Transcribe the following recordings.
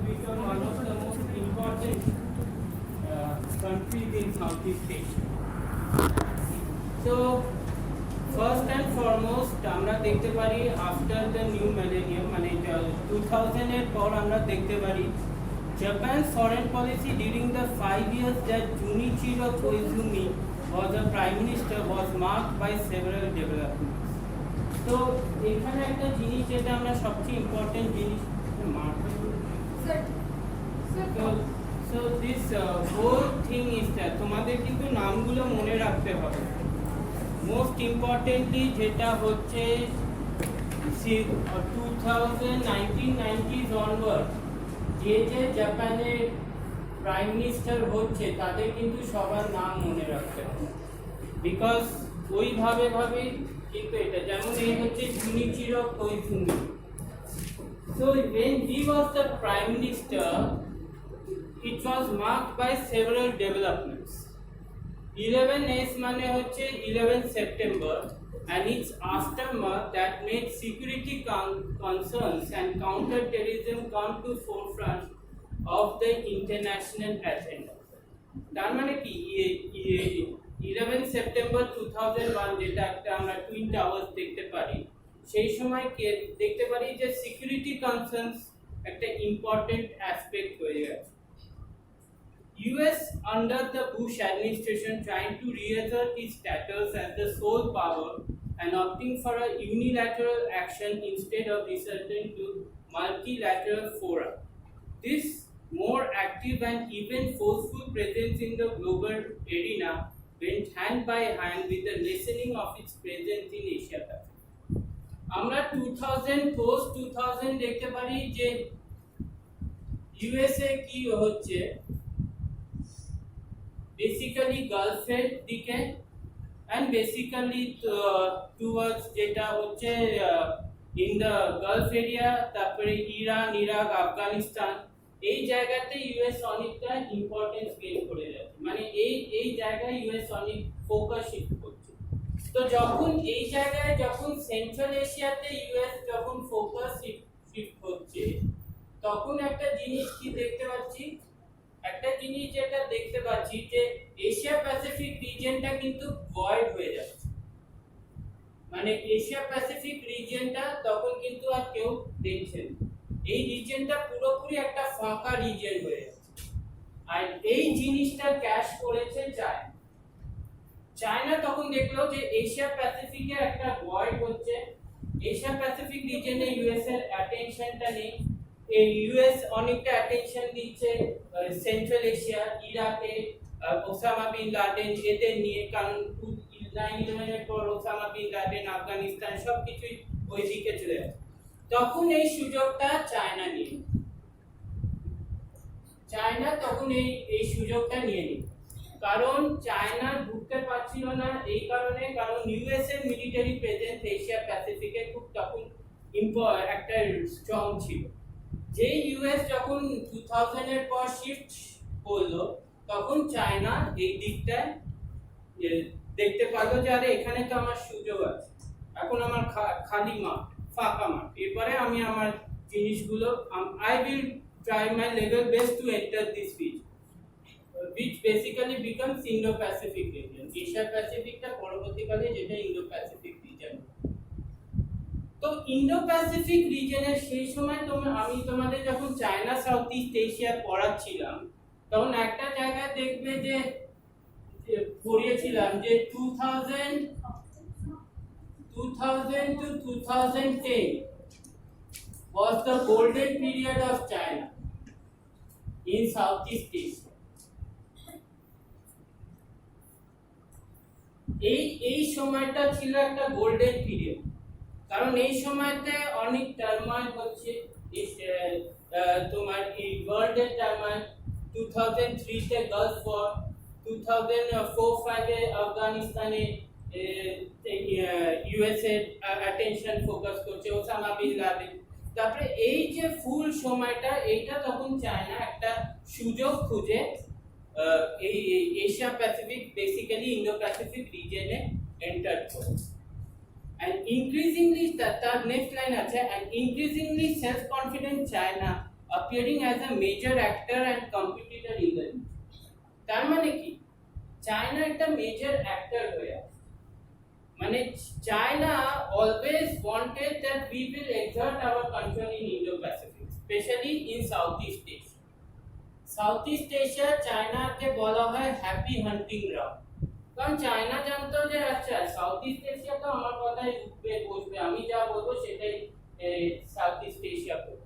become one of the most important countries in Southeast Asia. So, first and foremost, আমরা দেখতে পারি after the new millennium, মানে 2000 এর পর আমরা দেখতে পারি Japan's foreign policy during the 5 years that Junichiro Koizumi was the prime minister was marked by several developments. তো এখানে একটা জিনিস যেটা আমরা সবচেয়ে ইম্পর্টেন্ট জিনিস so this whole thing is that তোমাদের কিন্তু নামগুলো মনে রাখতে হবে। মোস্ট ইম্পর্টেন্টলি যেটা হচ্ছে 1990s onward যে জাপানের প্রাইম মিনিস্টার হচ্ছে তাদের কিন্তু সবার নাম মনে রাখতে হবে, বিকজ ওইভাবে কিন্তু এটা যেমন এই হচ্ছে Junichiro Koizumi. So when he was the prime minister, it was marked by several developments. 11S মানে হচ্ছে 11 September and its aftermath that made security concerns and counter-terrorism come to forefront of the international agenda. তার মানে কি 11 September 2001 যেটা একটা আমরা twin towers দেখতে পারি, সেই সময় দেখতে পারি যে সিকিউরিটি কনসার্নস একটা ইম্পর্টেন্ট অ্যাসপেক্ট হয়ে গেছে। US under the Bush administration trying to reassert its status as the sole power and opting for a unilateral action instead of resorting to multilateral fora. This more active and even forceful presence in the global arena went hand by hand with the lessening of its presence in Asia Pacific. আমরা 2000 post 2000 দেখতে পারি যে USA কি হচ্ছে basically গালফের দিকে and basically towards যেটা হচ্ছে in the Gulf area, তারপরে ইরান, ইরাক, আফগানিস্তান, এই জায়গাতে ইউএস অনেকটা ইম্পর্টেন্স গেইন করে যাচ্ছে, মানে এই জায়গায় ইউএস অনেক ফোকাস শিফট করছে। তো যখন এই জায়গায় যখন সেন্ট্রাল এশিয়াতে ইউএস যখন ফোকাস শিফট হচ্ছে, তখন একটা জিনিস কি দেখতে পাচ্ছি, একটা জিনিস যেটা দেখতে পাচ্ছি যে এশিয়া প্যাসিফিক রিজিয়নটা কিন্তু ভয়েড হয়ে যাচ্ছে, মানে এশিয়া প্যাসিফিক রিজিয়নটা তখন কিন্তু আর কেউ দেখছে না, এই রিজিয়নটা পুরোপুরি একটা ফাঁকা রিজিয়ন হয়ে যাচ্ছে। আর এই জিনিসটা ক্যাশ করেছে চায়না তখন দেখলো যে এশিয়া প্যাসিফিকের একটা ভয়েড হচ্ছে, এশিয়া প্যাসিফিক রিজিয়নে ইউএস এর অ্যাটেনশনটা নেই, এই ইউএস অনেকটা অ্যাটেনশন দিচ্ছে সেন্ট্রাল এশিয়া, ইরাকে ওসামা বিন লাদেন এদের নিয়ে, কারণ 9/11 এর পর ওসামা বিন লাদেন, আফগানিস্তান সবকিছুই ওই দিকে চলে যাচ্ছে। তখন এই সুযোগটা চায়না তখন এই সুযোগটা নিয়ে নিল, কারণ চায়না ঢুকতে পারছিল না এই কারণে, কারণ ইউএস এর মিলিটারি প্রেজেন্স এশিয়া প্যাসিফিকে খুব তখন একটা স্ট্রং ছিল। যে ইউএস যখন 2000 এর পর শিফট করলো, তখন চায়না এই দিকটায় দেখতে পারলো যে আরে এখানে তো আমার সুযোগ আছে, এখন আমার খালি ফাঁকা মাঠ, এরপরে আমি আমার জিনিসগুলো I will try my level best to enter this region, which basically becomes Indo-Pacific region. Asia Pacific টা পরবর্তীকালে যেটা Indo-Pacific region। তো ইন্দো-প্যাসিফিক রিজিয়নের সেই সময় আমি তোমাদের যখন চায়না সাউথ ইস্ট এশিয়া পড়াচ্ছিলাম, তখন একটা জায়গায় দেখবে যে পড়িয়েছিলাম যে 2000 to 2010 was the golden period of China in Southeast Asia. এই সময়টা ছিল একটা গোল্ডেন পিরিয়ড, কারণ এই সময়তে অনেক টার্মাইল হচ্ছে, তোমার এই ওয়ার্ল্ডের টার্মাইল, 2003 তে গালফ ওয়ার, 2004-5 এ আফগানিস্তানে ইউএস এর অ্যাটেনশন ফোকাস করছে, ওসামা বিন লাদেন, তারপরে এই যে ফুল সময়টা, এইটা তখন চায়না একটা সুযোগ খুঁজে এই এশিয়া প্যাসিফিক বেসিক্যালি ইন্দো-প্যাসিফিক রিজিয়নে এন্টার করে। And increasingly, the next line আছে, and increasingly self-confident China, a appearing as a major actor and competitor in the region. তার মানে কি চায়না একটা মেজর অ্যাক্টর হয়ে আছে, মানে China always wanted that we will exert our control in Indo-Pacific, especially in Southeast Asia. Southeast Asia চায়নাকে বলা হয় happy হান্টিং ground, কারণ চায়না জানতো যে আচ্ছা সাউথ ইস্ট এশিয়া তো আমার কথাই উঠবে বসবে, আমি যা বলবো সেটাই সাউথ ইস্ট এশিয়া করবে।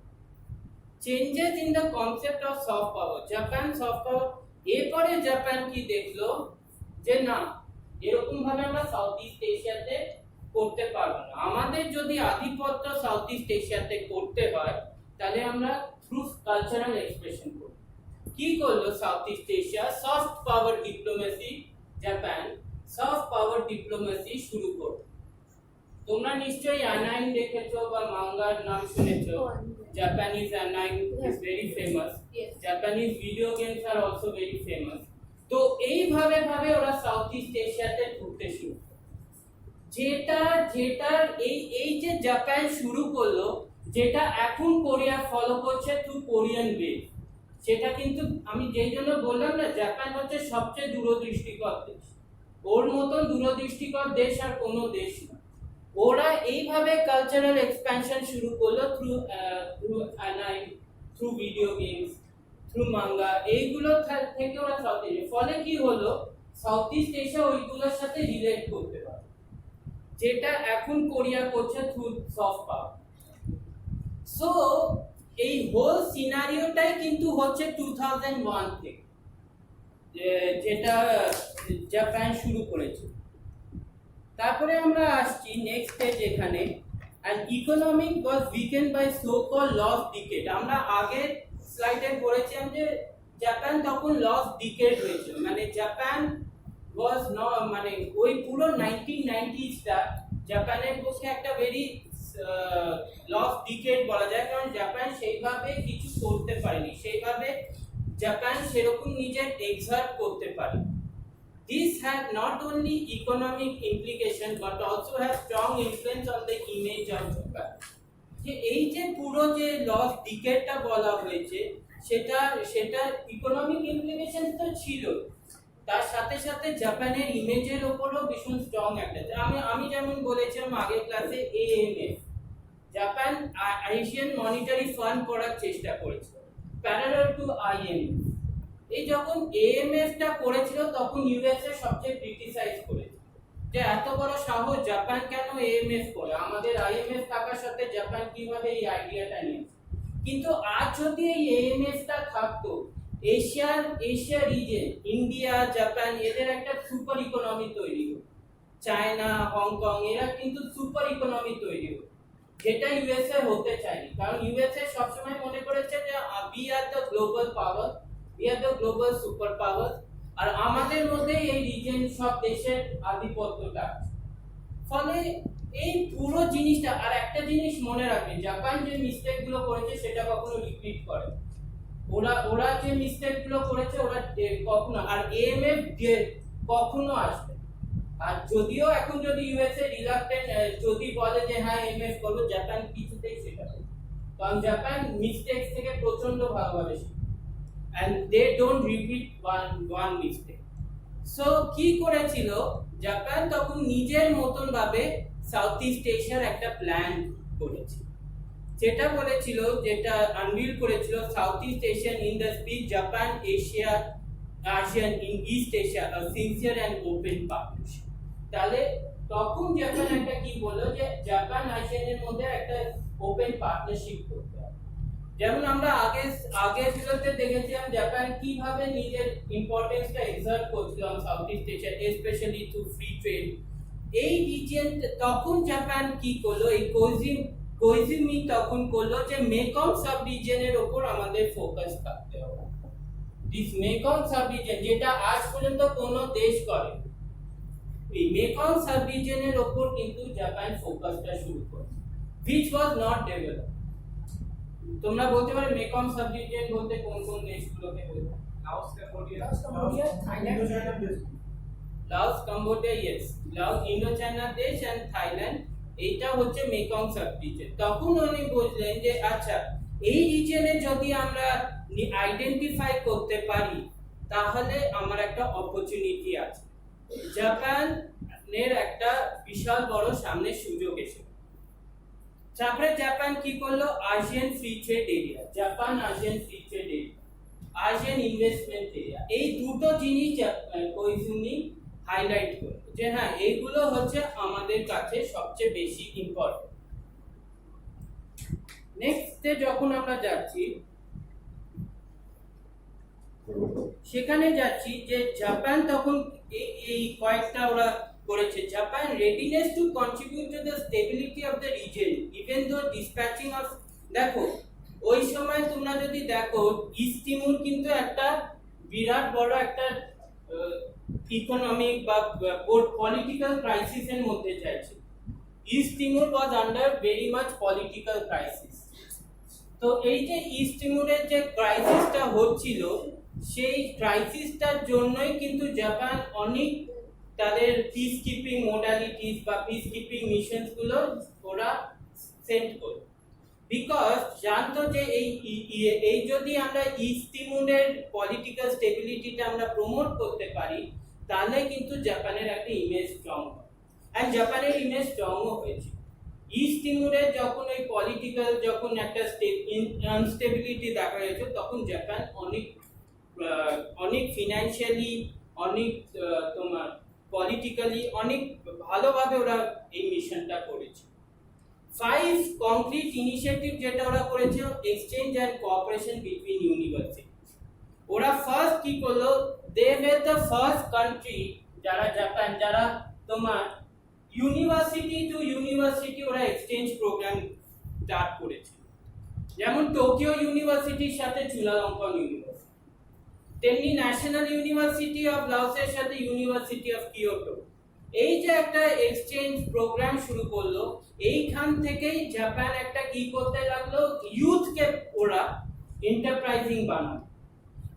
Changes in the concept of soft power, Japan soft power, এরপরে জাপান কি দেখলো যে না এরকম ভাবে আমরা সাউথ ইস্ট এশিয়াতে করতে পারবো না, আমাদের যদি আধিপত্য সাউথ ইস্ট এশিয়াতে করতে হয় তাহলে আমরা থ্রু কালচারাল এক্সপ্রেশন করব। কি করলো south east Asia, soft power diplomacy, Japan soft power diplomacy শুরু করলো। তোমরা নিশ্চয়ই অ্যানাইন দেখেছো বা মাঙ্গার নাম শুনেছো, Japanese anime is very famous, Japanese video games আর অলসো ভেরি ফেমাস। তো এইভাবে ভাবে ওরা সাউথ ইস্ট এশিয়াতে ঘুরতে শুরু, যেটার এই যে জাপান শুরু করলো, যেটা এখন কোরিয়া ফলো করছে থ্রু কোরিয়ান ওয়ে, সেটা কিন্তু আমি যেই জন্য বললাম না জাপান হচ্ছে সবচেয়ে দূরদৃষ্টিকর দেশ, ওর মতন দূরদৃষ্টিকর দেশ আর কোনো দেশ না। ওরা এইভাবে কালচারাল এক্সপ্যানশন শুরু করলো through anime, through video games, through manga, এইগুলো থেকে ওরা সাউথ এশিয়া, ফলে কি হলো সাউথ ইস্ট এশিয়া ওইগুলোর সাথে রিলেট করতে পারে, যেটা এখন কোরিয়া করছে থ্রু সফট পাওয়ার। সো এই হোল সিনারিওটাই কিন্তু হচ্ছে 2001 থেকে, যেটা জাপান শুরু করেছে। তারপরে আমরা আসছি নেক্সট স্টেজ এখানে, and economic was weakened by so-called lost decade. আমরা আগের স্লাইডে পড়েছিলাম যে জাপান তখন লস্ট ডিকেড হয়েছিল, মানে জাপান ওয়াজ মানে ওই পুরো 1990sটা জাপানের পক্ষে একটা ভেরি লস্ট ডিকেড বলা যায়, কারণ জাপান সেইভাবে কিছু করতে পারেনি, সেইভাবে জাপান সেরকম নিজের এক্সার্ট করতে পারে। This had not only economic implication but also has strong influence on the image of Japan. যে এই যে পুরো যে লস ডিকেডটা বলা হয়েছে সেটা ইকোনমিক ইমপ্লিকেশন তো ছিল, তার সাথে সাথে জাপানের ইমেজের উপরও ভীষণ স্ট্রং একটা, আমি যেমন বলেছিলাম আগের ক্লাসে AMF, Japan Asian monetary fund করার চেষ্টা করেছিল প্যারালাল টু আইএমএফ। এই যখন এএমএফটা করেছিল তখন ইউএসএ সবচেয়ে ক্রিটিসাইজ করেছে যে এত বড় সাহস জাপান কেন এএমএফ করে, আমাদের আইএমএফ থাকার সাথে জাপান কিভাবে এই আইডিয়াটা নিয়েছে। কিন্তু আজ যদি এই এএমএফটা থাকতো, এশিয়া রিজন ইন্ডিয়া জাপান এদের একটা সুপার ইকোনমি তৈরি হতো, চায়না হংকং এরা কিন্তু সুপার ইকোনমি তৈরি হতো, যেটা ইউএসএ হতে চায়নি, কারণ ইউএসএ সবসময় মনে করেছে যে we are the global power, we are the global super power, আর আমাদের মধ্যে এই রিজন সব দেশের আধিপত্যটা। ফলে এই পুরো জিনিসটা, আর একটা জিনিস মনে রাখবেন, জাপান যে মিস্টেক গুলো করেছে সেটা কখনো রিপিট করে, ওরা যে মিস্টেক গুলো করেছে ওরা কখনো, আর এএমএফ কখনো আসবে। আর যদিও এখন যদি ইউএসএ রিলাক্টেন্ট যদি বলে যে হ্যাঁ এএমএফ করবো, জাপান কিছুতেই সেটা করবে, কারণ জাপান মিস্টেক থেকে প্রচন্ড ভালোভাবে শিখে and they don't repeat one mistake. So কি করেছিল জাপান তখন নিজের মতন ভাবে সাউথ ইস্ট এশিয়ার একটা প্ল্যান করেছিল, যেটা বলেছিল, যেটা আনভিল করেছিল south east Asian in the speech Japan Asia ASEAN in East Asia a sincere and open partnership। তাহলে তখন জাপান একটা কি বললো যে জাপান ASEAN-এর মধ্যে একটা ওপেন পার্টনারশিপ করতে হবে। যেমন আমরা আগে ভিডিওতে দেখেছিলাম জাপান কিভাবে নিজের ইম্পর্টেন্সটা এক্সার্ট করছিল south east Asia, specially through free trade. এই রিজিয়ন তখন জাপান কি করলো, এই কোইজিমি তখন করলো যে মেকং সাব রিজিয়নের উপর আমাদের ফোকাস থাকতে হবে। দিস মেকং সাব রিজিয়ন যেটা আজ পর্যন্ত কোনো দেশ করে, এই মেকং সাব রিজিয়নের উপর কিন্তু জাপান ফোকাসটা শুরু করে, which was not developed। তোমরা বলতে পারো মেকং সাব রিজিয়ন বলতে কোন কোন দেশগুলোকে বোঝায়? Laos, Cambodia, Thailand, Laos, Cambodia, yes, Laos, Indochina দেশ এন্ড থাইল্যান্ড, এইটা হচ্ছে মেকং সাব রিজিয়ন। তখন উনি বললেন যে আচ্ছা এই রিজনে যদি আমরা আইডেন্টিফাই করতে পারি তাহলে আমার একটা অপরচুনিটি আছে। জাপানের একটা বিশাল বড় সামনে সুযোগ এসে, তারপরে জাপান কি করলো, ASEAN free trade area, Japan ASEAN free trade area, ASEAN investment area, এই দুটো জিনিস কোইজুমি হাইলাইট করলো যে হ্যাঁ এইগুলো হচ্ছে আমাদের কাছে সবচেয়ে বেশি ইম্পর্টেন্ট। নেক্সটে যখন আমরা যাচ্ছি সেখানে যাচ্ছি যে জাপান তখন এই কয়েকটা ওরা করেছে। Japan readiness to contribute to the stability of the region even though dispatching of, দেখো ওই সময় তোমরা যদি দেখো ইস্ট তিমুর কিন্তু একটা বিরাট বড় একটা ইকোনমিক বা পলিটিক্যাল ক্রাইসিসের মধ্যে যাচ্ছে। East Timor was under very much political crisis. তো এই যে ইস্ট তিমুরের যে ক্রাইসিসটা হচ্ছিল সেই ক্রাইসিসটার জন্যই কিন্তু জাপান অনেক তাদের পিস কিপিং মোডালিটিস বা পিস কিপিং মিশনস গুলো ওরা সেন্ড করে, বিকজ জানতো যে এই যদি আমরা ইস্ট তিমুরের পলিটিক্যাল স্টেবিলিটিটা আমরা প্রমোট করতে পারি তাহলে কিন্তু জাপানের একটা ইমেজ স্ট্রং হয়, এন্ড জাপানের ইমেজ স্ট্রংও হয়েছে। ইস্ট তিমুরে যখন ওই পলিটিক্যাল যখন একটা আনস্টেবিলিটি দেখা গেছে তখন জাপান অনেক ফিনান্সিয়ালি অনেক তোমার পলিটিক্যালি অনেক ভালোভাবে ওরা এই মিশনটা করেছে। 5 কংক্রিট ইনিশিয়েটিভ যেটা ওরা করেছে, exchange and cooperation between university. ওরা ফার্স্ট কি করলো, they were the first country যারা জাপান যারা তোমার ইউনিভার্সিটি টু ইউনিভার্সিটি ওরা এক্সচেঞ্জ প্রোগ্রাম স্টার্ট করেছে। যেমন টোকিও ইউনিভার্সিটির সাথে চুলালঙ্কন ইউনিভার্সিটি, তেমনি ন্যাশনাল ইউনিভার্সিটি অফ লাওসের সাথে ইউনিভার্সিটি অফ কিয়োটো। এই যে একটা এক্সচেঞ্জ প্রোগ্রাম শুরু করলো, এইখান থেকেই জাপান একটা কি করতে লাগলো, ইউথকে ওরা এন্টারপ্রাইজিং বানালো।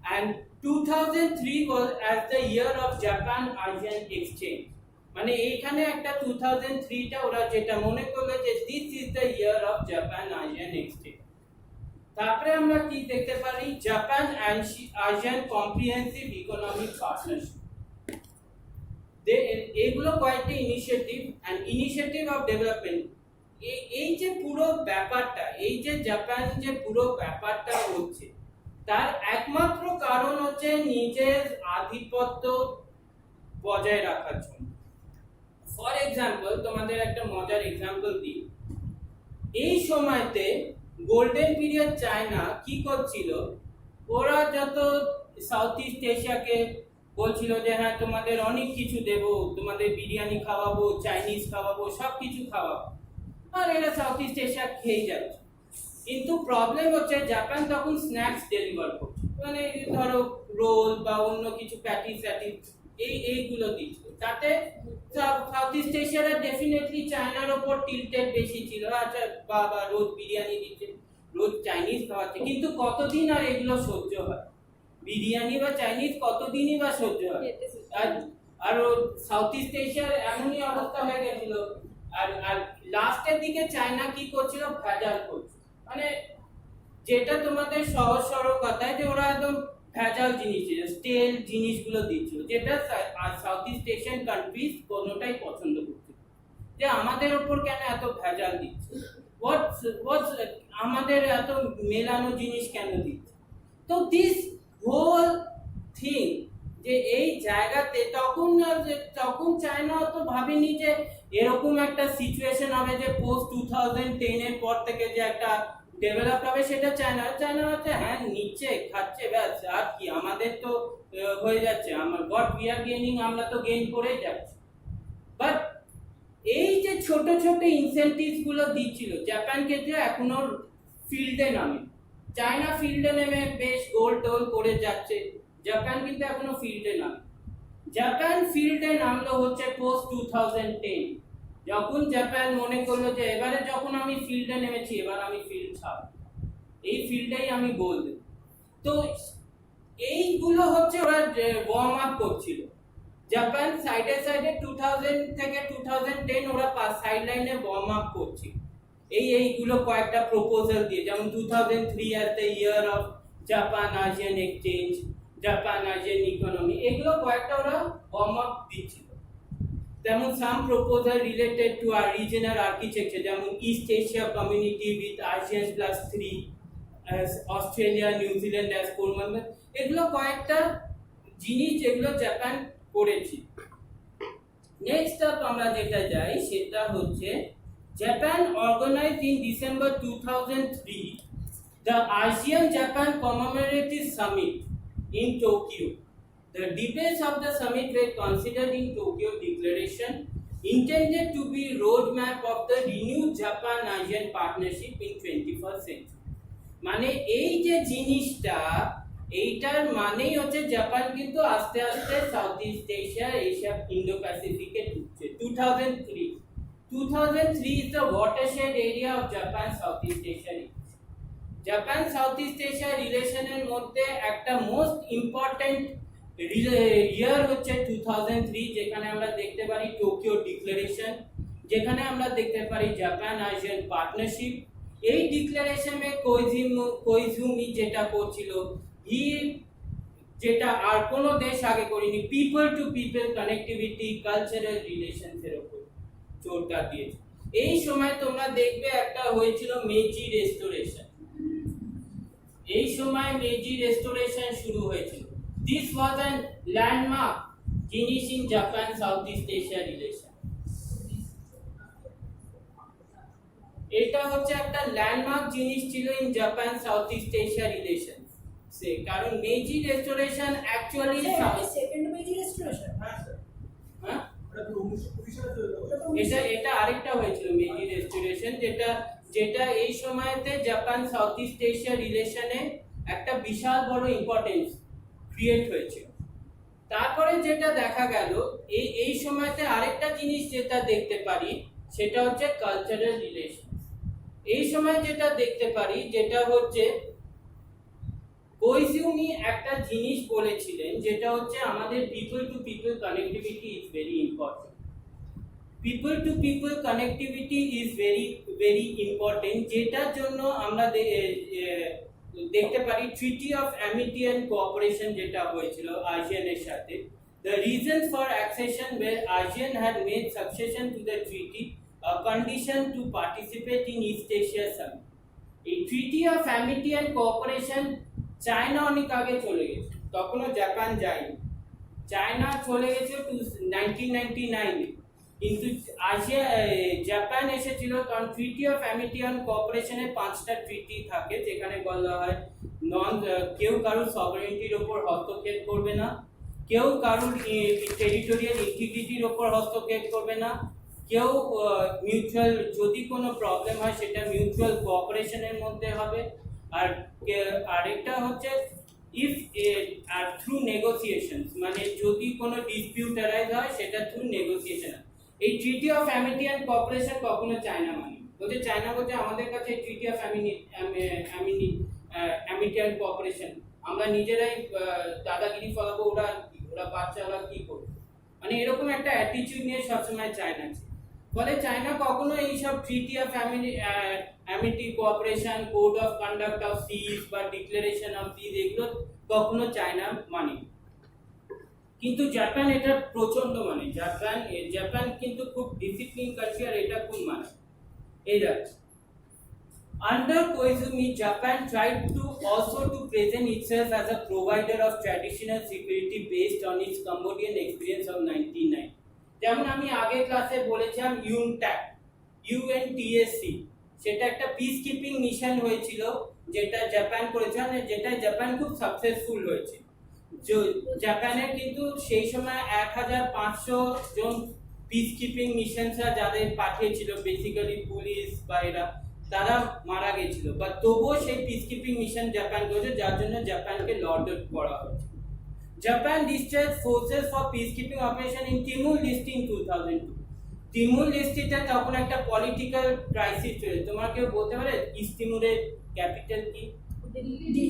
and 2003 was as the year of Japan ASEAN exchange, মানে এইখানে একটা 2003 টা ওরা যেটা মনে করলো যে this is the year of Japan ASEAN exchange। তারপরে আমরা কি দেখতে পারি, Japan ASEAN comprehensive economic partnership, এগুলো কয়েকটি ইনিশিয়েটিভ অফ ডেভেলপমেন্ট। এই যে পুরো ব্যাপারটা, এই যে জাপান যে পুরো ব্যাপারটা হচ্ছে তার একমাত্র কারণ হচ্ছে নিজের আধিপত্য বজায় রাখার জন্য। ফর এক্সাম্পল তোমাদের একটা মজার এক্সাম্পল দিই, এই সময়তে গোল্ডেন পিরিয়ড চায়না কি করছিল, ওরা যত সাউথ ইস্ট এশিয়াকে বলছিল যে হ্যাঁ তোমাদের অনেক কিছু দেব, তোমাদের বিরিয়ানি খাওয়াবো, চাইনিজ খাওয়াবো, সব কিছু খাওয়াবো, আর এরা সাউথ ইস্ট এশিয়া খেয়ে যাচ্ছে। কিন্তু প্রবলেম হচ্ছে জাপান তখন স্ন্যাক্স ডেলিভার করছে, মানে ধরো রোল বা অন্য কিছু প্যাটিস এইগুলো দিচ্ছে, তাতে সাউথ ইস্ট এশিয়ারা ডেফিনেটলি চায়নার ওপর টিল্টেড বেশি ছিল। আচ্ছা বাবা রোজ বিরিয়ানি দিচ্ছে, রোজ চাইনিজ খাওয়াচ্ছে, কিন্তু কতদিন আর এগুলো সহ্য হয়, বিরিয়ানি বা চাইনিজ কতদিনই বা সহ্য হয়। আর সাউথ ইস্ট এশিয়ার এমনই অবস্থা হয়ে গেছিল। আর লাস্টের দিকে চায়না কি করছিল, ভেজাল করছিল, মানে যেটা তোমাদের সহজ সরল কথায় যে ওরা একদম ভেজাল জিনিস, স্টেল জিনিসগুলো দিচ্ছিল, যেটা সাউথ ইস্ট এশিয়ান কান্ট্রিজ কোনোটাই পছন্দ করছিল, যে আমাদের ওপর কেন এত ভেজাল দিচ্ছে, আমাদের এত মেলানো জিনিস কেন দিচ্ছে। তো দিস হোল থিং যে এই জায়গাতে তখন চায়না তো ভাবেনি যে এরকম একটা সিচুয়েশন হবে যে পোস্ট 2010 এর পর থেকে যে একটা ডেভেলপ হবে, সেটা চায়না হচ্ছে হ্যাঁ নিচ্ছে খাচ্ছে, ব্যাস আর কি, আমাদের তো হয়ে যাচ্ছে, আমার গড উই আর গেইনিং, আমরা তো গেইন করেই যাচ্ছি। বাট এই যে ছোট ছোট ইনসেন্টিভস গুলো দিচ্ছিল জাপানকে, যে এখনো ফিল্ডে নামে, চায়না ফিল্ডে নেমে বেশ গোল টোল করে যাচ্ছে, জাপান কিন্তু এখনো ফিল্ডে নামে। জাপান ফিল্ডে নামলো হচ্ছে পোস্ট 2010, যখন জাপান মনে করলো যে এবারে যখন আমি ফিল্ডে নেমেছি, এবার আমি ফিল্ড ছাড়ব, এই ফিল্ডেই আমি গোল দেব। তো এইগুলো হচ্ছে ওরা ওয়ার্ম আপ করছিল। জাপান সাইডে 2000 থেকে 2010 ওরা সাইড লাইনে ওয়ার্ম আপ করছিল। এইগুলো কয়েকটা প্রপোজাল দিয়ে, যেমন 2003 as the year of Japan ASEAN exchange, Japan ASEAN economy, এগুলো কয়েকটা ওরা ওয়ার্ম আপ দিচ্ছিল। যেমন some proposal related to our regional architecture, যেমন East Asia community with ASEAN +3, Australia New Zealand as 4 member, এগুলো কয়েকটা জিনিস যেগুলো জাপান করেছে। নেক্সট আপ আমরা যেটা যাই সেটা হচ্ছে Japan organized in December 2003 the ASEAN Japan Commemorative Summit in Tokyo. The debates of the summit were considered in Tokyo Declaration intended to be roadmap of the renewed Japan-ASEAN partnership in 21st century. মানে এই যে জিনিসটা, এইটার মানেই হচ্ছে Japan কিন্তু আস্তে আস্তে south east Asia, Asia, Indo প্যাসিফিকে ঢুকছে। 2003 is the watershed area of Japan Southeast Asia. Japan south east Asia রিলেশনের মধ্যে একটা মোস্ট ইম্পর্টেন্ট ইয়ার হচ্ছে 2003, যেখানে আমরা দেখতে পারি টোকিও ডিক্লারেশন, যেখানে আমরা দেখতে পারি জাপান আসিয়ান পার্টনারশিপ। এই ডিক্লারেশনে কোইজুমি যেটা করছিল, যেটা আর কোনো দেশ আগে করেনি, people to people connectivity, cultural relations এর উপর জোরটা দিয়েছে। এই সময় তোমরা দেখবে একটা হয়েছিল মেজি রেস্টোরেশন, এই সময় মেজি রেস্টোরেশন শুরু হয়েছিল। দিস ওয়াজ অ্যান ল্যান্ডমার্ক জিনিস in Japan south east Asia relation. এটা হচ্ছে একটা ল্যান্ডমার্ক জিনিস ছিল in Japan south east Asia relation, সে কারণ Meiji Restoration actually second Meiji Restoration, হ্যাঁ স্যার, হ্যাঁ এটা আরেকটা হয়েছিল মেজি রেস্টোরেশন, যেটা এই সময়তে জাপান সাউথ ইস্ট এশিয়া রিলেশনে একটা বিশাল বড় ইম্পর্টেন্স ক্রিয়েট হয়েছিল। তারপরে যেটা দেখা গেল এই সময়তে আরেকটা জিনিস যেটা দেখতে পারি সেটা হচ্ছে কালচারাল রিলেশন। এই সময় যেটা দেখতে পারি যেটা হচ্ছে কোইজুমি একটা জিনিস বলেছিলেন, যেটা হচ্ছে আমাদের people to people connectivity is very important. People to people connectivity is very very important, যেটার জন্য আমরা দেখতে পারি ট্রিটি অফ অ্যামিটি অ্যান্ড কোঅপারেশন যেটা হয়েছিল আসিয়ানের সাথে। The reasons for accession were ASEAN had made succession to the treaty a condition to participate in East Asia Summit. এই ট্রিটি of Amity and cooperation China অনেক আগে চলে গেছে, তখনও জাপান যায়নি। চায়না চলে গেছে 1999, কিন্তু জাপান এসেছিল, কারণ ট্রিটি অফ অ্যামিটি অ্যান্ড কোঅপারেশনের 5টা ট্রিটি থাকে, যেখানে বলা হয় কেউ কারোর সভারেনিটির ওপর হস্তক্ষেপ করবে না, কেউ কারোর টেরিটোরিয়াল ইন্টিগ্রিটির ওপর হস্তক্ষেপ করবে না, কেউ মিউচুয়াল যদি কোনো প্রবলেম হয় সেটা মিউচুয়াল কোঅপারেশনের মধ্যে হবে, আর আরেকটা হচ্ছে ইফ আর থ্রু নেগোসিয়েশনস, মানে যদি কোনো ডিসপিউট অ্যারাইজ হয় সেটা থ্রু নেগোসিয়েশন। এই ট্রিটি অফ অ্যামিটি অ্যান্ড কোঅপারেশন কখনো চায়না মানে বলছে, চায়না বলছে আমাদের কাছে ট্রিটি অফ অ্যামিটি অ্যান্ড কোঅপারেশন, আমরা নিজেরাই দাদাগিরি ফলাবো, ওরা বাচ্চারা কি করবে, মানে এরকম একটা অ্যাটিটিউড নিয়ে সবসময় চায়না আছে। ফলে চায়না কখনো এইসব treaty of amity cooperation, code of conduct of seas বা ডিক্লারেশন অফ সিজ, এগুলো কখনো চায়না মানে। কিন্তু জাপান এটা প্রচন্ড মানে, জাপান কিন্তু খুব ডিসিপ্লিন কালচার, এটা খুব মানে। এই দেখ, under Koizumi, Japan tried to also to present itself as a provider of traditional security based on its Cambodian experience of 1990. যেমন আমি আগে ক্লাসে বলেছিলাম UNTSC, সেটা একটা পিস কিপিং মিশন হয়েছিল যেটা জাপান করেছিল, যেটা জাপান খুব সাকসেসফুল হয়েছে। জাপানের কিন্তু সেই সময় 1500 জন পিস কিপিং মিশনসরা যাদের পাঠিয়েছিল, বেসিক্যালি পুলিশ বা এরা, তারা মারা গেছিল, বা তবুও সেই পিস কিপিং মিশন জাপান করেছে, যার জন্য জাপানকে লর্ড করা হয়েছে। Japan discharged forces for peacekeeping operation in Timor Leste in 2002. Timur লেস্টেটা তখন একটা পলিটিক্যাল ক্রাইসিস চলছে। তোমার কেউ বলতে পারে ইস্ট তিমুরের ক্যাপিটাল কি? Delhi.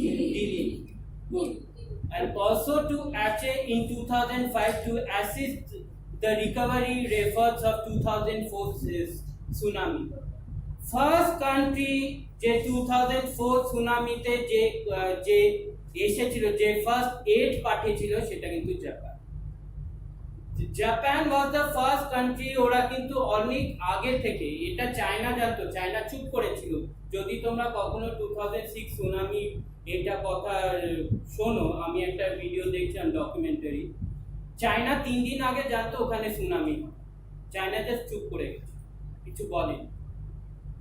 And also to Aceh in 2005 to assist the recovery efforts of 2004 tsunami. First country যে 2004 সুনামিতে যে এসেছিল, যে ফার্স্ট এড পাঠিয়েছিল, সেটা কিন্তু Japan. Japan was the first country. ওরা কিন্তু অনেক আগে থেকে, এটা চায়না জানতো, চায়না চুপ করেছিল। যদি তোমরা কখনো 2006 সুনামি এটা কথা শোনো, আমি একটা ভিডিও দেখছিলাম ডকুমেন্টারি, চায়না 3 দিন আগে জানতো ওখানে সুনামি, চায়না জাস্ট চুপ করে গেছে, কিছু বলেনি।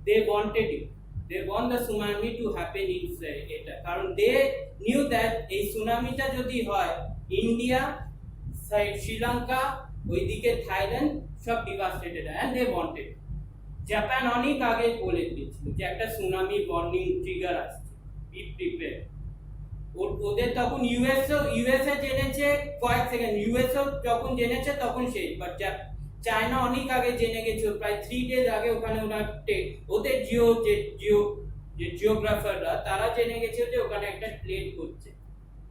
they wanted it, they want the tsunami to happen in এটা, কারণ they knew that এই সুনামিটা যদি হয়, ইন্ডিয়া, শ্রীলঙ্কা, ওইদিকে থাইল্যান্ড সব devastated, and they wanted। Japan অনেক আগে বলে দিয়েছিল যে একটা সুনামি ওয়ার্নিং ট্রিগার আসছে, বি প্রিপেয়ার। ওদের তখন ইউএসএ জেনেছে কয়েক সেকেন্ড, ইউএসও যখন জেনেছে তখন শেষ, বাট চায়না অনেক আগে জেনে গেছে, প্রায় 3 ডেজ আগে ওখানে ওদের জিওগ্রাফাররা তারা জেনে গেছে যে ওখানে একটা প্লেট করছে,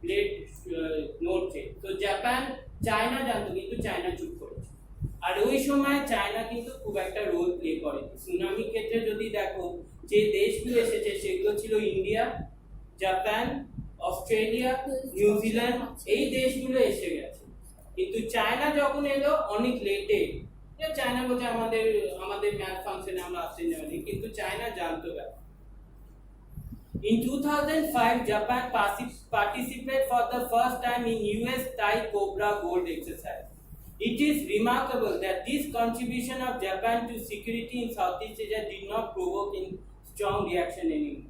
প্লেট নড়ছে। তো জাপান, চায়না জানতো কিন্তু চায়না চুপ করেছে। আর ওই সময় চায়না কিন্তু খুব একটা রোল প্লে করে। সুনামির ক্ষেত্রে যদি দেখো, যে দেশগুলো এসেছে সেগুলো ছিল ইন্ডিয়া, জাপান, অস্ট্রেলিয়া, নিউজিল্যান্ড, এই দেশগুলো এসে গেছে। কিন্তু চায়না যখন এলো অনেক লেটে, চায়না বলছে আমাদের ম্যাথ ফাংশনে আমরা আসতে জানি, কিন্তু চায়না জানতো ব্যাপার। In 2005, Japan participated for the first time in US Thai Cobra Gold exercise. It is remarkable that this contribution of Japan to security in Southeast Asia did not provoke in strong reaction anymore.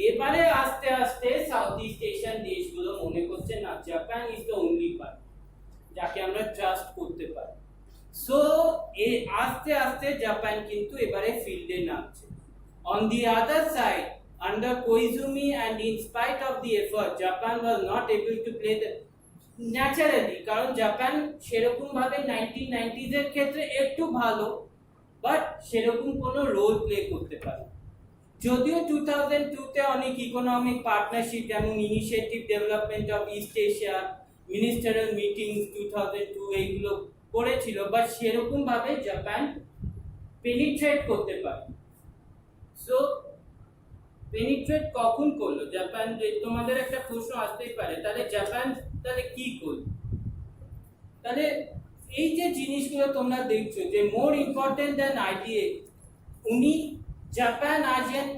এবারে আস্তে আস্তে south east Asian দেশগুলো মনে করছে না, Japan is the only part যাকে আমরা trust করতে পারি। সো আস্তে আস্তে জাপান কিন্তু এবারে ফিল্ডে নামছে। On the other side, under Koizumi and in spite of the effort, Japan was not able to play the naturally, কারণ জাপান সেরকম ভাবে 1990s এর ক্ষেত্রে একটু ভালো, বাট সেরকম কোনো রোল প্লে করতে পারে। যদিও 2002 তে অনেক ইকোনমিক পার্টনারশিপ, যেমন initiative development of east Asia, ministerial meeting 2002 এইগুলো করেছিল, বাট সেরকম ভাবে জাপান পেনিট্রেট করতে পারে। সো পেনিট্রেট কখন করলো জাপান? তোমাদের একটা প্রশ্ন আসতেই পারে, তাহলে জাপান তাহলে কি করলো? তাহলে এই যে জিনিসগুলো তোমরা দেখছো, যে মোর ইম্পর্টেন্ট দ্যান আইডিয়া, উনি Japan ASEAN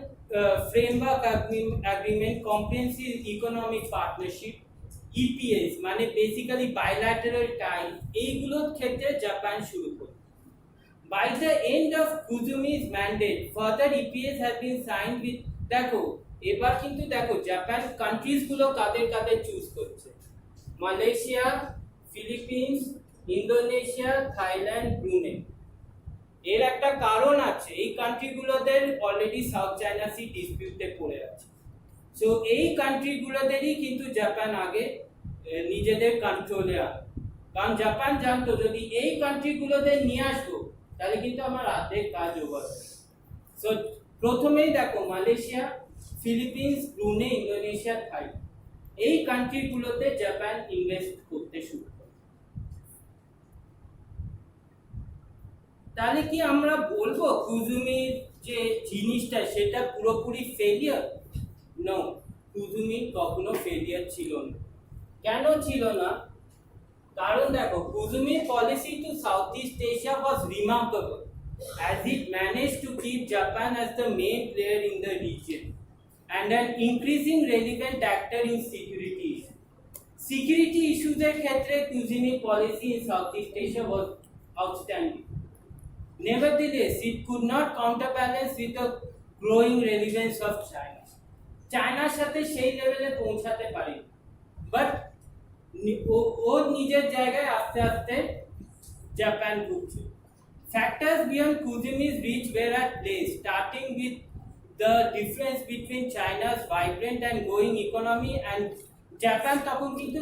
framework agreement, comprehensive economic partnership, EPS মানে বেসিক্যালি বাইল্যাটারাল টাই, এইগুলোর ক্ষেত্রে জাপান শুরু করলো। By the end of Koizumi's mandate, further EPAs have been signed with, দেখো এবার কিন্তু দেখো জাপান কান্ট্রিজ গুলো কাদের কাদের চুজ করছে, Malaysia, Philippines, Indonesia, Thailand, Brunei. এর একটা কারণ আছে, এই কান্ট্রিগুলোদের অলরেডি সাউথ চায়না সি ডিসপিউটে পড়ে আছে। সো এই কান্ট্রিগুলোদেরই কিন্তু জাপান আগে নিজেদের কন্ট্রোলে আনে, কারণ জাপান জানতো যদি এই কান্ট্রিগুলোদের নিয়ে আসবো তাহলে কিন্তু আমার অর্ধেক কাজ ওভার হবে। সো প্রথমেই দেখো Malaysia, Philippines, Brunei, Indonesia, Thailand, এই কান্ট্রিগুলোতে জাপান ইনভেস্ট করতে শুরু করে। তাহলে কি আমরা বলবো কোইজুমির যে জিনিসটা সেটা পুরোপুরি ফেলিয়ার? নো, কোইজুমি কখনো ফেলিয়ার ছিল না। কেন ছিল না? কারণ দেখো Koizumi policy to Southeast Asia was remarkable as it managed to keep Japan as the main player in the region and an increasing relevant actor in security issues. Security issues এর ক্ষেত্রে Koizumi policy in Southeast Asia was outstanding. Nevertheless, it could not counterbalance with the growing relevance of China. চায়নার সাথে সেই লেভেলে পৌঁছাতে পারে, but ও নিজের জায়গায় আস্তে আস্তে জাপান ঢুকছে। Factors beyond Koizumi's reach were at play, starting with the difference between China's vibrant and growing economy and Japan তখন কিন্তু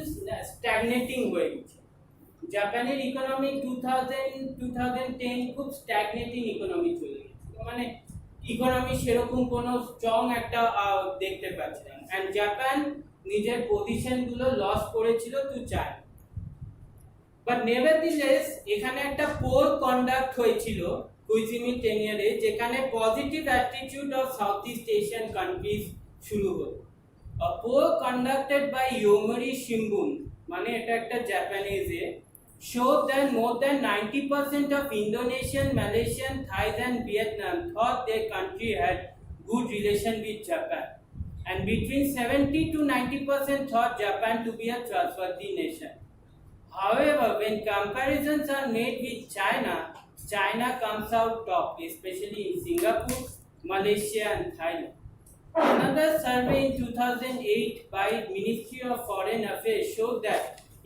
স্ট্যাগনেটিং হয়ে গেছে। জাপানের ইকোনমি 2010 খুব স্ট্যাগনেটিং ইকোনমি চলে গেছে, মানে ইকোনমি সেরকম কোনো স্ট্রং একটা দেখতে পাচ্ছে না, এন্ড জাপান নিজের পজিশন গুলো লস করেছিল টু চায়না। বাট নেভারদিলেস এখানে একটা পোর কন্ডাক্ট হয়েছিল কুইজিমি টেনিয়ারে যেখানে positive attitude of south east Asian countries শুরু হলো। A poll conducted by Yomiuri Shimbun, মানে এটা একটা Japanese showed that more than 90% of Indonesian, Malaysian, Thai and Vietnam thought their country had good relation with Japan, and between 70 to 90% thought Japan to be a trustworthy nation. However, when comparisons are made with China, China comes out top, especially in Singapore, Malaysia and Thailand. Another survey in 2008 by Ministry of Foreign Affairs showed that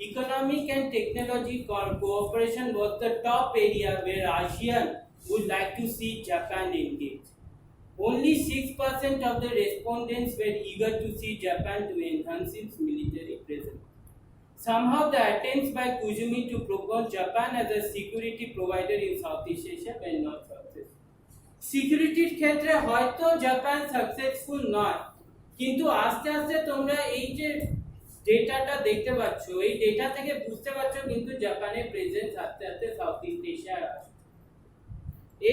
economic and technology cooperation was the top area where ASEAN would like to see Japan engage. Only 6% of the respondents were eager to see Japan to enhance its military presence. Somehow the attempts by Koizumi to propose Japan as a security provider in Southeast Asia were not successful. সিকিউরিটির ক্ষেত্রে হয়তো Japan successful নয়, কিন্তু আস্তে আস্তে তোমরা এই যে ডেটাটা দেখতে পাচ্ছ, এই ডেটা থেকে বুঝতে পারছো কিন্তু জাপানের প্রেজেন্স আস্তে আস্তে সাউথ ইস্ট এশিয়ায় আসছে।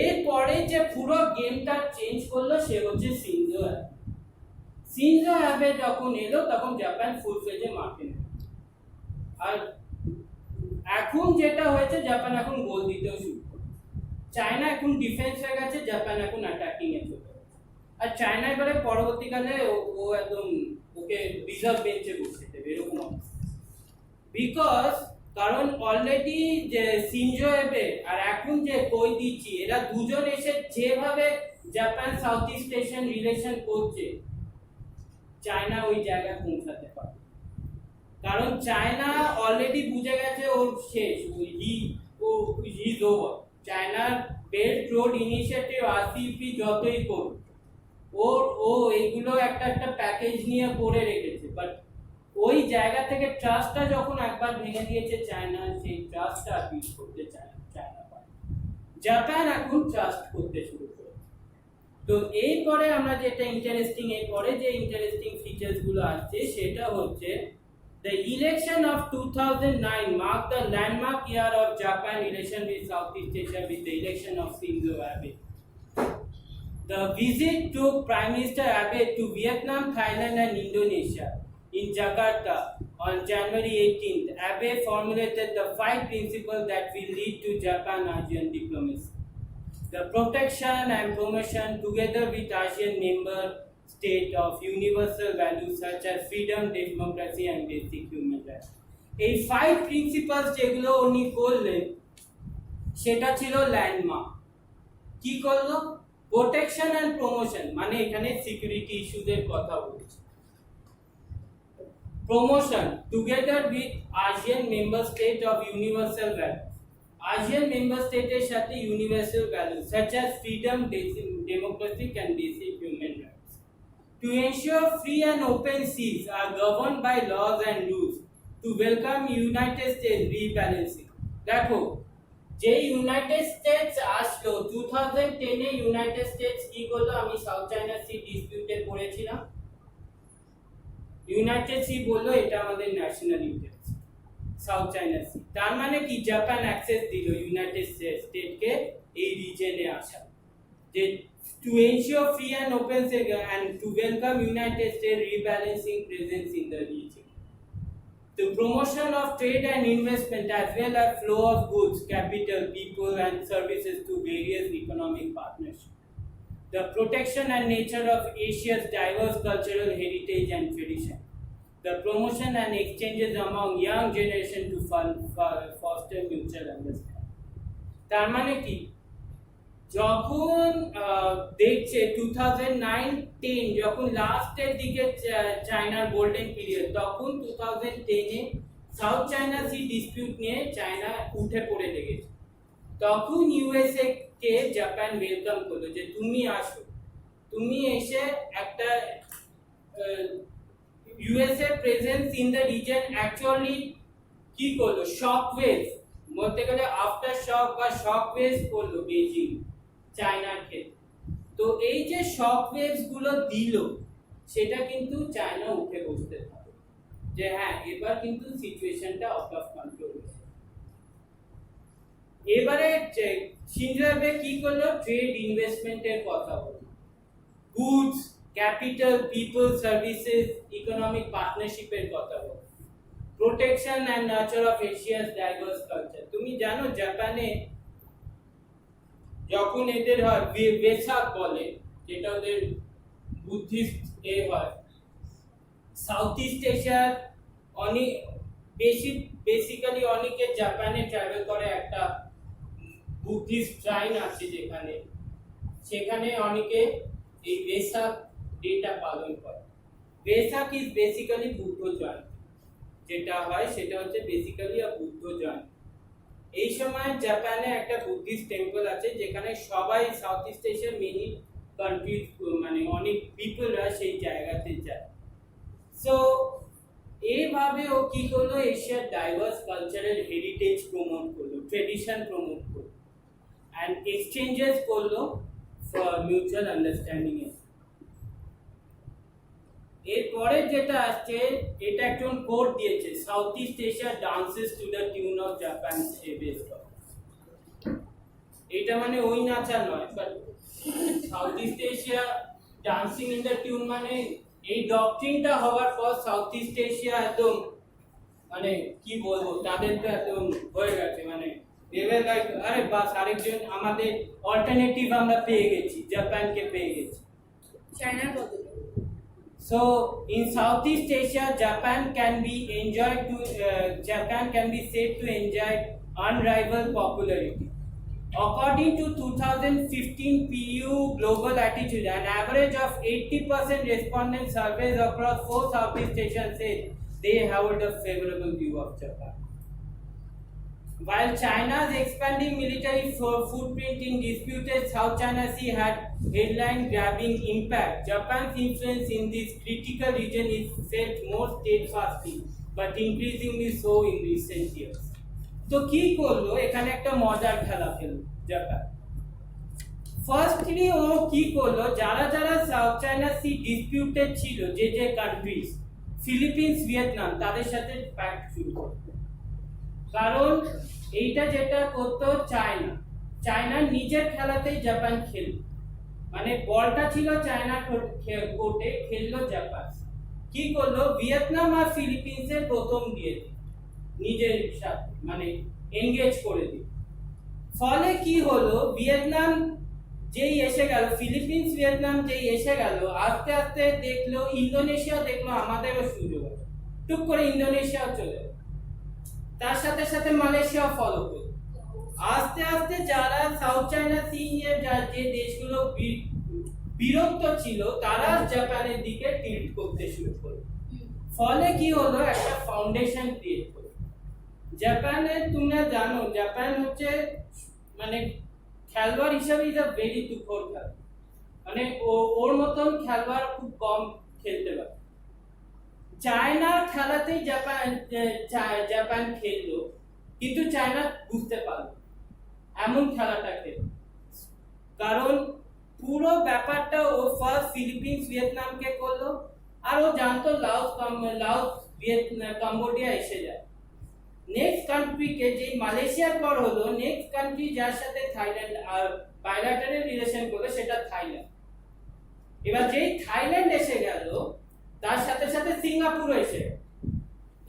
এরপরে যে পুরো গেমটা চেঞ্জ করলো সে হচ্ছে শিনজো অ্যাবে। শিনজো অ্যাবে যখন এলো তখন জাপান ফুল ফ্লেজে মাঠে নেমে, আর এখন যেটা হয়েছে জাপান এখন গোল দিতেও শুরু। চায়না এখন ডিফেন্স হয়ে গেছে, জাপান এখন অ্যাটাকিং এ চলে গেছে। আর চায়না এবারে পরবর্তীকালে ও একদম ওকে রিজার্ভ বেঞ্চে বসিয়ে দেবে এরকম অবস্থা। বিকজ কারণ অলরেডি যে শিনজো অ্যাবে আর এখন যে কোইদিচি, এরা দুজন এসে যেভাবে Japan south east Asian relation করছে, চায়না ওই জায়গায় পৌঁছাতে পারে। কারণ চায়না অলরেডি বুঝে গেছে ওর শেষ, হিজ ওভার। চায়নার বেল্ট রোড ইনিশিয়েটিভ আরসিপি যতই করুক, ও এইগুলো একটা একটা প্যাকেজ নিয়ে করে রেখেছে, বাট ওই জায়গা থেকে ট্রাস্টটা যখন একবার ভেঙে দিয়েছে চায়না, সেই ট্রাস্টটা বিল্ড করতে চায়না পারে। জাপান এখন ট্রাস্ট করতে শুরু করেছে। তো এরপরে আমরা যেটা ইন্টারেস্টিং, এরপরে যে ইন্টারেস্টিং ফিচার্স গুলো আসছে সেটা হচ্ছে the election of 2009 marked the landmark year of Japan relation with Southeast Asia with the election of Shinzo Abe. The visit took Prime Minister Abe to Vietnam, Thailand and Indonesia. In Jakarta on January 18th, Abe formulated the 5 principles that will lead to Japan-ASEAN diplomacy. The protection and promotion together with ASEAN member state of universal values such as freedom, democracy and basic human rights. এই 5 principles যেগুলো উনি করলেন সেটা ছিল landmark. কি করলো? Protection and promotion, মানে এখানে সিকিউরিটি ইস্যুদের কথা বলছে। Promotion together with ASEAN member state of universal values, ASEAN member স্টেটের সাথে universal values such as freedom, democracy and basic human rights. To ensure free and open seas are governed by laws and rules, to welcome United States rebalancing. দেখো, যে United states আসলো 2010 এ, United states কি করলো? আমি south China C ডিসপিউটে পড়েছিলাম। United C বললো এটা আমাদের national interest, south China sea. তার মানে কি? জাপান অ্যাক্সেস দিল ইউনাইটেড স্টেটকে এই রিজনে আসা, যে to ensure free and open sea and to welcome United States rebalancing presence in the region. The promotion of trade and investment as well as flow of goods, capital, people and services to various economic partnerships. The protection and nature of Asia's diverse cultural heritage and tradition. The promotion and exchanges among young generation to foster mutual understanding. তার মানে কি? যখন দেখছে 2009-10 যখন লাস্টের দিকে চায়নার golden period, তখন 2010-এ সাউথ চায়না সি ডিসপিউট নিয়ে চায়না উঠে পড়ে লেগেছে। তখন ইউএসএ কে জাপান ওয়েলকাম করলো যে তুমি আসো, তুমি এসে একটা USA presence in the reason actually কি করলো? শক ওয়েভ, বলতে গেলে আফটার শক বা শক ওয়েভ করলো বেজিং চায়নার ক্ষেত্রে। তো এই যে শক ওয়েভস গুলো দিল, সেটা কিন্তু চায়না উঠে বসতে থাকে যে হ্যাঁ, এবার কিন্তু সিচুয়েশনটা আউট অফ কন্ট্রোল হয়েছে। এবারে শিনজো অ্যাবে কি করলো, ট্রেড ইনভেস্টমেন্টের কথা বলল, goods, capital, people, services, economic পার্টনারশিপের কথা বলল, protection and nurture of Asia's diverse culture. তুমি জানো জাপানে যখন এদের হয় বেসাক বলে, যেটা ওদের বুদ্ধিস্ট হয়, সাউথ ইস্ট এশিয়ার অনেক বেসিক্যালি অনেকে জাপানে ট্রাভেল করে, একটা বুদ্ধিস্ট ট্রাইন আছে যেখানে, সেখানে অনেকে এই বেসাক ডেটা পালন করে। বেসাক ইজ বেসিক্যালি বুদ্ধ জয়ন্তী, যেটা হয় সেটা হচ্ছে বেসিক্যালি বুদ্ধ জয়ন্তী। এই সময় জাপানে একটা বুদ্ধিস্ট টেম্পল আছে যেখানে সবাই সাউথ ইস্ট এশিয়ার মেনি কান্ট্রি মানে অনেক পিপলরা সেই জায়গাতে যায়। সো এইভাবে ও কি করলো, এশিয়ার ডাইভার্স কালচারাল হেরিটেজ প্রমোট করলো, ট্রেডিশন প্রমোট করলো, অ্যান্ড এক্সচেঞ্জেস করলো ফর মিউচুয়াল আন্ডারস্ট্যান্ডিং এ। এরপরে যেটা আসছে, এটা একজন কোড দিয়েছে, south east Asia dances to the tune of Japan best. এটা মানে ওই নাচা নয়, but south east Asia dancing in the tune মানে এই ডক্ট্রিনটা হওয়ার পর সাউথ ইস্ট এশিয়া একদম মানে কি বলবো, তাদের তো একদম হয়ে গেছে, মানে দেবে লাইক আরে বাস আরেকজন আমাদের অল্টারনেটিভ আমরা পেয়ে গেছি, জাপানকে পেয়ে গেছি। চায়নার বদলে So in Southeast Asia, Japan can be said to enjoy unrivaled popularity. According to 2015 PU Global Attitude, an average of 80% respondent surveys across 4 Southeast Asian said they hold a favorable view of Japan. While China's expanding military footprint in disputed South China Sea had headline-grabbing impact, Japan's influence in this critical region is felt more steadfastly, but increasingly so in recent years. তো কি করলো, এখানে একটা মজার খেলা খেললো Japan. Firstly ও কি করলো, যারা যারা সাউথ চায়না সি ডিসপিউটেড ছিল, যে কান্ট্রিজ, ফিলিপিন্স, ভিয়েতনাম, তাদের সাথে প্যাক্ট শুরু করলো। কারণ এইটা যেটা করতো চায়না নিজের খেলাতেই জাপান খেললো, মানে বলটা ছিল চায়না কোর্টে, খেললো জাপান। কি করলো, ভিয়েতনাম আর ফিলিপিন্সের প্রথম দিয়ে দিল নিজের সাথে, মানে এনগেজ করে দিল। ফলে কি হলো, ভিয়েতনাম যেই এসে গেল, ফিলিপিন্স ভিয়েতনাম যেই এসে গেল, আস্তে আস্তে দেখলো ইন্দোনেশিয়া, দেখলো আমাদেরও সুযোগ আছে, টুক করে ইন্দোনেশিয়াও চলে গেল, তার সাথে সাথে মালয়েশিয়া ফলো করলো। আস্তে আস্তে যারা সাউথ চায়না সি এর যে দেশগুলো বিরক্ত ছিল, তারা জাপানের দিকে টিল্ট করতে শুরু করলো। ফলে কি হলো, একটা ফাউন্ডেশন ক্রিয়েট করলো। জাপানে তোমরা জানো, জাপান হচ্ছে মানে খেলোয়াড় হিসাবে ইজ আ ভেরি দুঃখর খেলা, মানে ওর মতন খেলোয়াড় খুব কম খেলতে পারে। চায়নার খেলাতেই জাপান খেললো, কিন্তু চায়না বুঝতে পারলো এমন খেলাটা খেল, কারণ পুরো ব্যাপারটা ও ফার্স্ট ফিলিপিন্স ভিয়েতনামকে করলো, আর ও জানতো লাওস ভিয়েতনাম কম্বোডিয়া এসে যায়। নেক্সট কান্ট্রিকে যে মালয়েশিয়ার পর হলো, নেক্সট কান্ট্রি যার সাথে থাইল্যান্ড আর বাইলাটারাল রিলেশন করলো সেটা থাইল্যান্ড। এবার যেই থাইল্যান্ড এসে গেল, তার সাথে সাথে সিঙ্গাপুর এসে,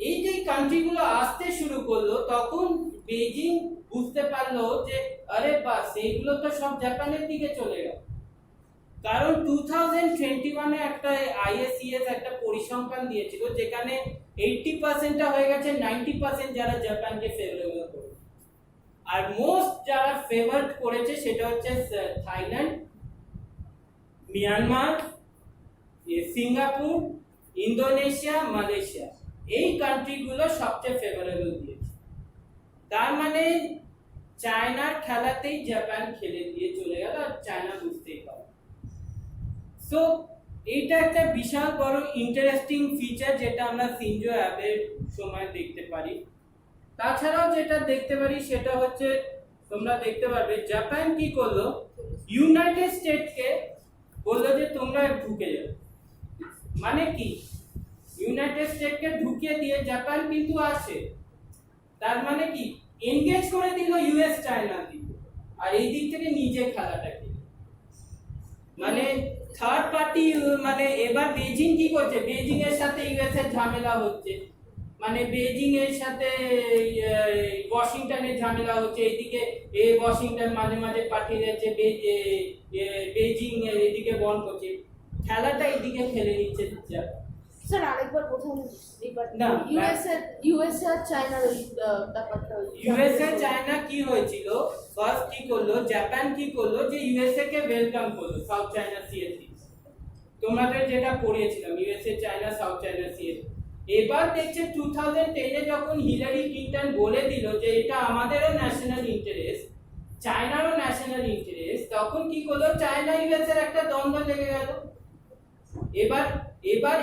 এই যে কান্ট্রিগুলো আসতে শুরু করলো, তখন বেজিং বুঝতে পারলো যে আরে বাস এইগুলো তো সব জাপানের দিকে চলে গেল। কারণ 2021 একটা ISES একটা পরিসংখ্যান দিয়েছিল, যেখানে 80%টা হয়ে গেছে 90% যারা জাপানকে ফেভারেবল করে, আর মোস্ট যারা ফেভারড করেছে সেটা হচ্ছে Thailand, Myanmar, Singapore, Indonesia, Malaysia, এই কান্ট্রিগুলো সবচেয়ে ফেভারেবল দিয়েছে। তার মানে চায়নার খেলাতেই জাপান খেলে দিয়ে চলে গেল, আর চায়না বুঝতেই পারে। সো এইটা একটা বিশাল বড় ইন্টারেস্টিং ফিচার, যেটা আমরা শিনজো অ্যাবের সময় দেখতে পারি। তাছাড়াও যেটা দেখতে পারি সেটা হচ্ছে, তোমরা দেখতে পারবে জাপান কি করলো, ইউনাইটেড স্টেটসকে বললো যে তোমরা ঢুকে যাও। মানে কি, ইউনাইটেড স্টেটসকে ঢুকিয়ে দিয়ে জাপান কিন্তু আসে, তার মানে কি এনগেজ করে দিল ইউএস চায়না দিকে, আর এই দিক থেকে নিজে খেলাটা খেলে। মানে থার্ড পার্টি, মানে এবার বেজিং কি করছে, বেজিং এর সাথে ইউএস এর ঝামেলা হচ্ছে, মানে বেজিং এর সাথে ওয়াশিংটনের ঝামেলা হচ্ছে, এইদিকে ওয়াশিংটন মাঝে মাঝে পাঠিয়ে যাচ্ছে, বেজিং এদিকে বন্ধ করছে, খেলাটা এইদিকে খেলে নিচ্ছে। স্যার আরেকবার প্রথম এবার না, ইউএসএ আর চায়নার ওই ব্যাপারটা ইউএসএ চায়না কি হয়েছিল, ফার্স্ট কি করলো, জাপান কি করলো, যে ইউএসএ কে ওয়েলকাম করলো সাউথ চায়না সি এ। তোমাদের যেটা পড়িয়েছিলাম USA China South China Sea এ। এবার দেখছে 2010 এ যখন হিলারি ক্লিনটন বলে দিল যে এটা আমাদেরও ন্যাশনাল ইন্টারেস্ট, চায়নারও ন্যাশনাল ইন্টারেস্ট, তখন কি করলো, চায়না ইউএস এর একটা দ্বন্দ্ব লেগে গেল। এবার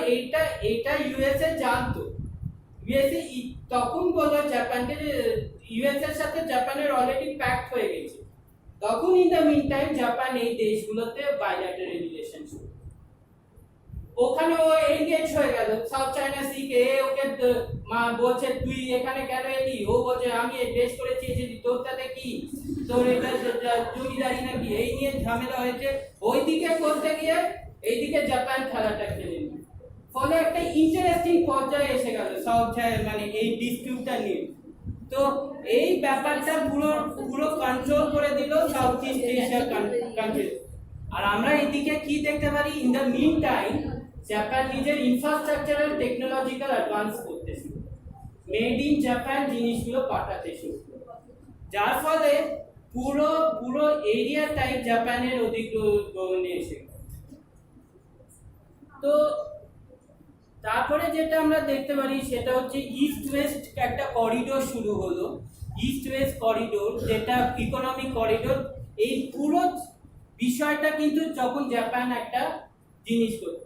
এটা ইউএসএ জানতো, ইউএসএ তখন বললো জাপানকে যে ইউএস এর সাথে জাপানের অলরেডি প্যাক্ট হয়ে গেছে, তখন in the mean time Japan এই দেশগুলোতে বাইল্যাটারাল রিলেশন শুরু, ওখানে ও এনগেজ হয়ে গেল সাউথ চায়না সি কে, ওকে মা বলছে তুই এখানে কেন এলি, ও বলছে আমি এই বেশ করেছি যে তোর সাথে কি, তোর এটা জমিদারি নাকি, এই নিয়ে ঝামেলা হয়েছে, ওইদিকে করতে গিয়ে এইদিকে জাপান খেলাটা খেলে নিল, ফলে একটা ইন্টারেস্টিং পর্যায়ে এসে গেল সাউথ মানে এই ডিসপিউটটা নিয়ে। তো এই ব্যাপারটা পুরো পুরো কন্ট্রোল করে দিল সাউথ ইস্ট এশিয়ার কান্ট্রি। আর আমরা এদিকে কি দেখতে পারি, in the mean time Japan নিজের ইনফ্রাস্ট্রাকচারাল টেকনোলজিক্যাল অ্যাডভান্স করতে শুরু, মেড ইন জাপান জিনিসগুলো পাঠাতে শুরু, যার ফলে পুরো পুরো এরিয়াটাই জাপানের অধিগ্রহণে এসে গেল। তো তারপরে যেটা আমরা দেখতে পারি সেটা হচ্ছে ইস্ট ওয়েস্ট একটা করিডোর শুরু হলো, ইস্ট ওয়েস্ট করিডোর, যেটা ইকোনমিক করিডোর। এই পুরো বিষয়টা কিন্তু যখন জাপান একটা জিনিস করত,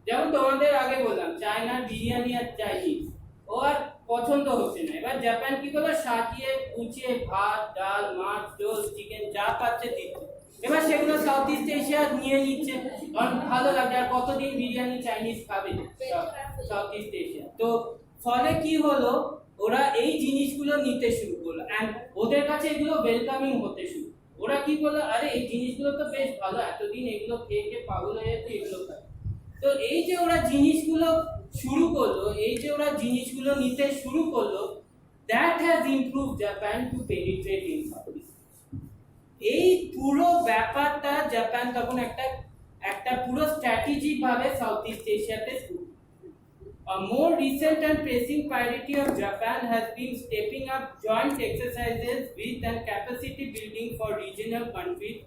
যেমন তোমাদের আগে বললাম চায়নার বিরিয়ানি আর চাইনিজ ও আর পছন্দ হচ্ছে না, এবার জাপান কি করলো, সাজিয়ে গুছিয়ে ভাত ডাল মাছ ঝোল চিকেন যা পাচ্ছে দিচ্ছে, এবার সেগুলো সাউথ ইস্ট এশিয়া নিয়ে নিচ্ছে, কারণ ভালো লাগে, আর কতদিন বিরিয়ানি চাইনিজ খাবে সাউথ ইস্ট এশিয়া। তো ফলে কি হলো, ওরা এই জিনিসগুলো নিতে শুরু করলো, এন্ড ওদের কাছে এগুলো ওয়েলকামিং হতে শুরু, ওরা কি করলো, আরে এই জিনিসগুলো তো বেশ ভালো, এতদিন এগুলো খেয়ে খেয়ে পাগল হয়ে যেত, এগুলো খায়। তো এই যে ওরা জিনিসগুলো শুরু করলো, এই যে ওরা জিনিসগুলো নিতে শুরু করলো, that has improve Japan to penetrate in south east. এই পুরো ব্যাপারটা জাপান তখন একটা পুরো স্ট্র্যাটেজিক ভাবে সাউথ ইস্ট এশিয়াতে শুরু। A more recent and pressing priority of Japan has been stepping up joint exercises with and capacity building for regional countries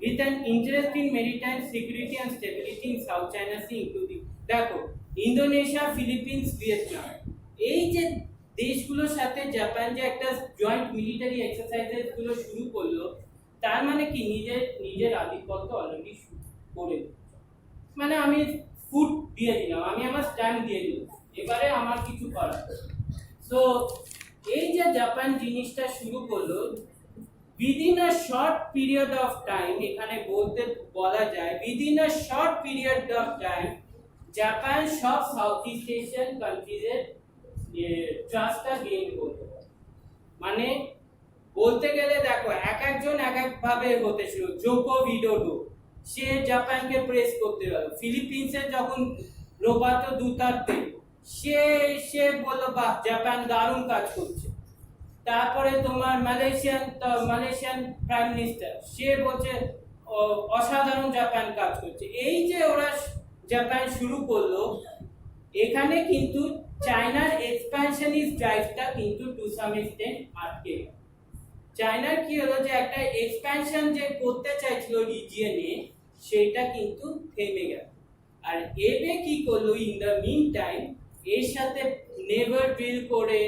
with an interest in maritime security and stability in South China Sea, including দেখো Indonesia, Philippines, Vietnam, এই যে দেশগুলোর সাথে Japan যে একটা joint military exercises গুলো শুরু করলো, তার মানে কি নিজের আধিপত্য অলরেডি করে, মানে আমি ফুট দিয়ে দিলাম, আমি আমার স্ট্যান্ড দিয়ে দিলাম, এবারে আমার কিছু করার। সো এই যে জাপান জিনিসটা শুরু করলো, within a short period of time, এখানে বলা যায় within a short period of time Japan সব সাউথ ইস্ট এশিয়ান কান্ট্রিজের ট্রাস্টটা গেইন করলো। মানে বলতে গেলে দেখো এক একজন এক এক ভাবে হতে শুরু, জোকো উইডোডো সে জাপানকে প্রেস করতে গেল, ফিলিপিন্সের যখন রোবার্তো দুতার্তে সে বললো বাহ জাপান দারুণ কাজ করছে। তারপরে তোমার মালয়েশিয়ান প্রাইম মিনিস্টার সে বলছে অসাধারণ জাপান কাজ করছে। এই যে ওরা জাপান শুরু করলো, এখানে কিন্তু চায়নার এক্সপ্যানশনিস্ট ড্রাইভটা কিন্তু টু সাম এক্সটেন্ট আটকে গেল। চায়নার কি হলো যে একটা এক্সপ্যানশন যে করতে চাইছিল রিজিয়নে, সেটা কিন্তু থেমে গেল। আর এবে কি করলো, ইন দ্য মিন টাইম এর সাথে নেভার ড্রিল করে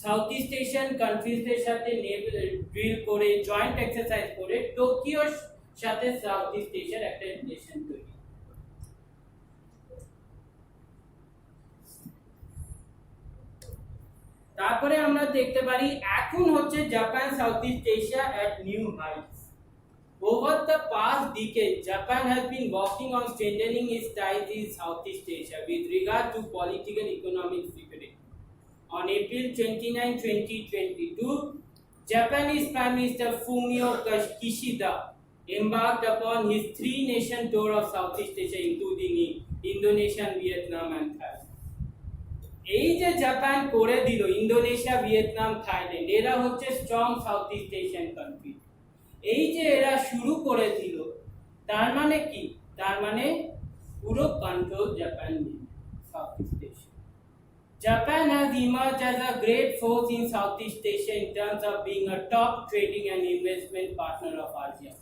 সাউথ ইস্ট এশিয়ান কান্ট্রিজদের সাথে ড্রিল করে জয়েন্ট এক্সারসাইজ করে টোকিওর সাথে সাউথ ইস্ট এশিয়ার একটা রিলেশন তৈরি। তারপরে আমরা দেখতে পারি এখন হচ্ছে Japan south east Asia at new heights. Over the past decade, Japan has been working on strengthening its ties in Southeast Asia with regard to political, economic security. on April 29, 2022, Japanese Prime Minister Fumio Kishida embarked upon his three-nation tour of Southeast Asia, including Indonesia, Vietnam, and Thailand. এই যে Japan করে দিল Indonesia, Vietnam, Thailand, এরা হচ্ছে strong south east Asian country. এই যে এরা শুরু করে দিল, তার মানে কি? তার মানে পুরো কন্ট্রোল জাপান নিয়ে south east Asia. Japan has emerged as a great force in Southeast Asia in terms of being a top trading and investment partner of ASEAN.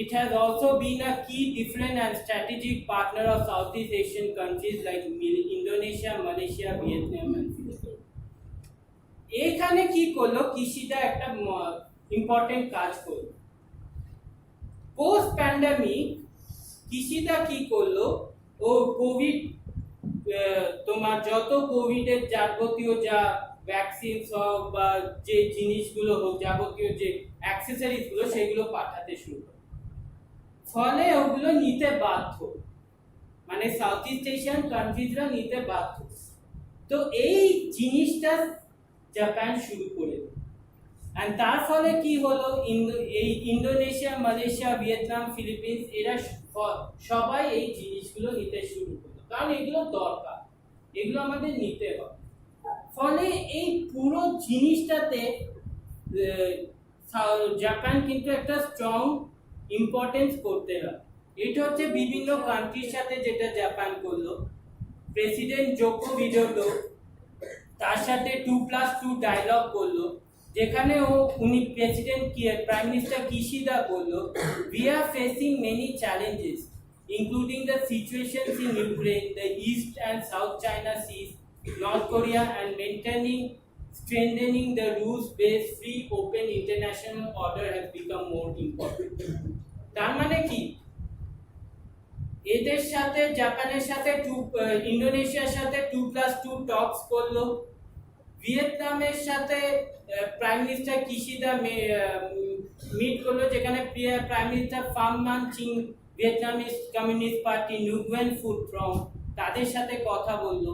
It has also been a key different and strategic partner of Southeast Asian countries like Indonesia, Malaysia, Vietnam, and Philippines. এখানে কি করলো Kishida? একটা important কাজ করলো। Post pandemic Kishida কি করলো? ও Covid, তোমার যত কোভিডের যাবতীয় যা ভ্যাকসিন হোক বা যে জিনিসগুলো হোক, যাবতীয় যে অ্যাক্সেসরিজ গুলো, সেগুলো পাঠাতে শুরু করে। ফলে ওগুলো নিতে বাধ্য, মানে সাউথ ইস্ট এশিয়ান কান্ট্রিজরা নিতে বাধ্য। তো এই জিনিসটা জাপান শুরু করে দিল। আর তার ফলে কি হলো? এই ইন্দোনেশিয়া, মালয়েশিয়া, ভিয়েতনাম, ফিলিপিন্স, এরা সবাই এই জিনিসগুলো নিতে শুরু করলো, কারণ এগুলো দরকার, এগুলো আমাদের নিতে হবে। ফলে এই পুরো জিনিসটাতে জাপান কিন্তু একটা স্ট্রং ইম্পর্টেন্স করতে হবে। এটা হচ্ছে বিভিন্ন কান্ট্রির সাথে যেটা জাপান করলো। প্রেসিডেন্ট জোকো উইডোডো তার সাথে 2+2 ডায়লগ করলো, যেখানে উনি প্রেসিডেন্ট প্রাইম মিনিস্টার কিশিদা বললো, we are facing many challenges including the situations in Ukraine, the East and South China Seas, North Korea, and strengthening the rules-based free open international order has become more important. তার মানে কি? এদের সাথে, জাপানের সাথে, ইন্দোনেশিয়ার সাথে 2+2 টকস করলো। ভিয়েতনামের সাথে প্রাইম মিনিস্টার কিশিদা মিট করলো, যেখানে prime minister Pham Minh Chinh, Vietnamese communist party, Nguyen ফুড ফ্রম, তাদের সাথে কথা বললো।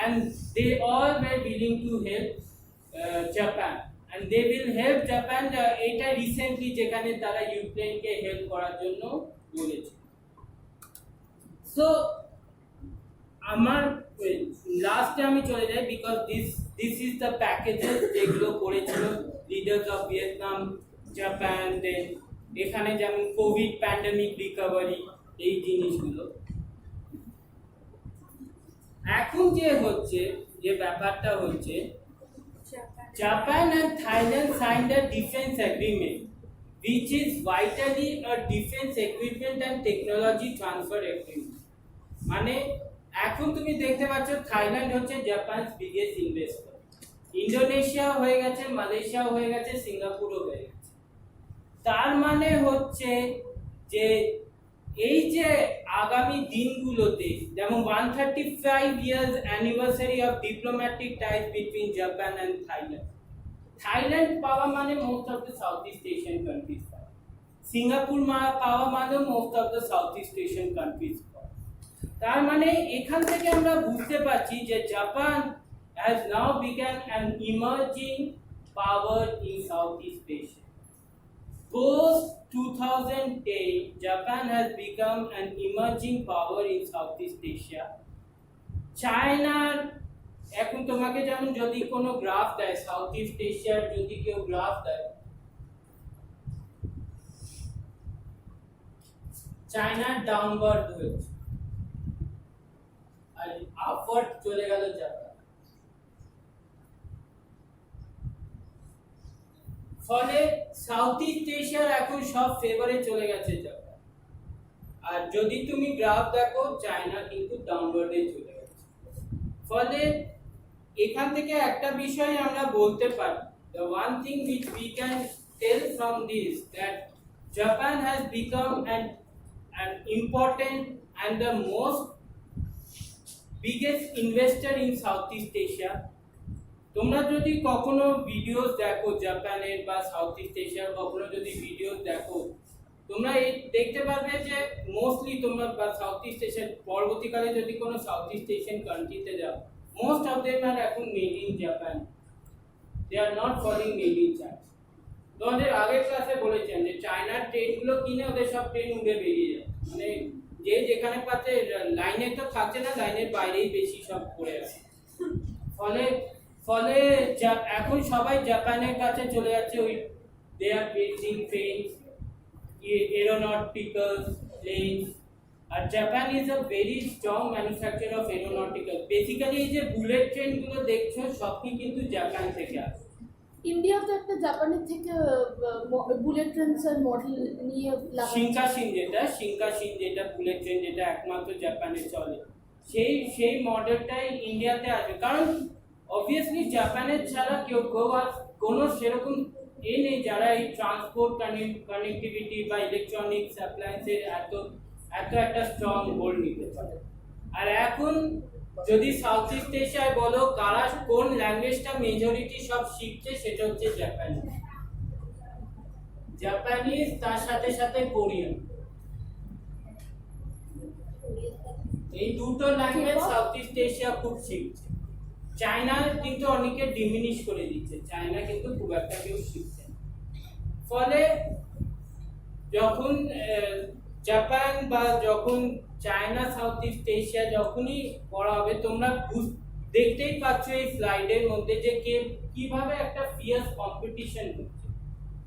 and they all were willing to help Japan, and they will help Japan. এটা রিসেন্টলি যেখানে তারা ইউক্রেনকে হেল্প করার জন্য বলেছে। সো আমার লাস্টে আমি চলে যাই, because this is the packages যেগুলো করেছিল লিডার্স অফ ভিয়েতনাম, জাপান, দেন এখানে যেমন কোভিড প্যান্ডেমিক রিকভারি, এই জিনিসগুলো। এখন যে হচ্ছে, যে ব্যাপারটা হচ্ছে, Japan and Thailand signed a defense agreement which is vitally a defense equipment and technology transfer agreement. মানে এখন তুমি দেখতে পাচ্ছ থাইল্যান্ড হচ্ছে জাপানস বিগেস্ট ইনভেস্টর, ইন্দোনেশিয়া হয়ে গেছে, মালয়েশিয়া হয়ে গেছে, সিঙ্গাপুরও হয়ে গেছে। তার মানে হচ্ছে যে এই যে আগামী দিনগুলোতে, যেমন 135 years anniversary of diplomatic ties between Japan and Thailand. Thailand পাওয়া মানে most of the Southeast Asian countries পাওয়া, সিঙ্গাপুর পাওয়া মানে most of the Southeast Asian countries পাওয়া। তার মানে এখান থেকে আমরা বুঝতে পারছি যে Japan has now become an emerging power in Southeast Asia. Post 2010, Japan has become an emerging power in Southeast Asia. China, এখন তোমাকে যেমন যদি কোনো গ্রাফ দেয়, সাউথ ইস্ট এশিয়ার যদি কেউ গ্রাফ দেয়, চায়না ডাউনওয়ার্ড হয়েছে আর আপওয়ার্ড চলে গেল জাপান। ফলে সাউথ ইস্ট এশিয়ার এখন সব ফেভারে চলে গেছে জাপান। আর যদি তুমি গ্রাফ দেখো, চায়না কিন্তু ডাউনওয়ার্ডে চলে গেছে। ফলে এখান থেকে একটা বিষয় আমরা বলতে পারি, the one thing which we can tell from this, that Japan has become an important and the most biggest investor in Southeast Asia. তোমরা যদি কখনো ভিডিওস দেখো জাপানের বা সাউথ ইস্ট এশিয়ার, কখনো যদি ভিডিওস দেখো, তোমরা এই দেখতে পারবে যে মোস্টলি তোমরা বা সাউথ ইস্ট এশিয়ার পরবর্তীকালে যদি কোনো সাউথ ইস্ট এশিয়ান কান্ট্রিতে যাও, most of them are এখন made in Japan. They are not falling made in China. তোমাদের আগের ক্লাসে বলেছেন যে চায়নার ট্রেনগুলো কিনে ওদের সব ট্রেন উড়ে বেরিয়ে যায়, মানে যে যেখানে পাচ্ছে লাইনে তো থাকছে না, লাইনের বাইরেই বেশি সব পড়ে আছে। ফলে ফলে এখন সবাই জাপানের কাছে চলে যাচ্ছে, ওই they are building trains, aeronautical planes. আর Japan is a very strong manufacture of aeronautical. Basically এই যে বুলেট ট্রেনগুলো দেখছো সবই কিন্তু জাপান থেকে আসে। ইন্ডিয়াতে একটা জাপানের থেকে বুলেট ট্রেনের মডেল নিয়ে শিনকাশিন যেটা বুলেট ট্রেন যেটা একমাত্র জাপানে চলে, সেই মডেলটাই ইন্ডিয়াতে আসবে। কারণ অবভিয়াসলি জাপানের ছাড়া কেউ কোনো সেরকম নেই যারা এই ট্রান্সপোর্ট কানেক্টিভিটি বা ইলেকট্রনিক্স অ্যাপ্লায়েন্সের এত একটা স্ট্রং হোল্ড নিতে পারে। আর এখন যদি সাউথ ইস্ট এশিয়ায় বলো কারা কোন ল্যাঙ্গুয়েজটা মেজরিটি সব শিখছে, সেটা হচ্ছে জাপানিজ, তার সাথে সাথে কোরিয়ান। এই দুটো ল্যাঙ্গুয়েজ সাউথ ইস্ট এশিয়া খুব শিখছে। চায়না কিন্তু অনেকে ডিমিনিশ করে দিচ্ছে, চায়না কিন্তু খুব একটা কেউ শিখছে না। ফলে যখন জাপান বা যখন চায়না সাউথ ইস্ট এশিয়া যখনই পড়া হবে, তোমরা দেখতেই পাচ্ছ এই স্লাইডের মধ্যে যে কিভাবে একটা ফিয়ার্স কম্পিটিশন হচ্ছে।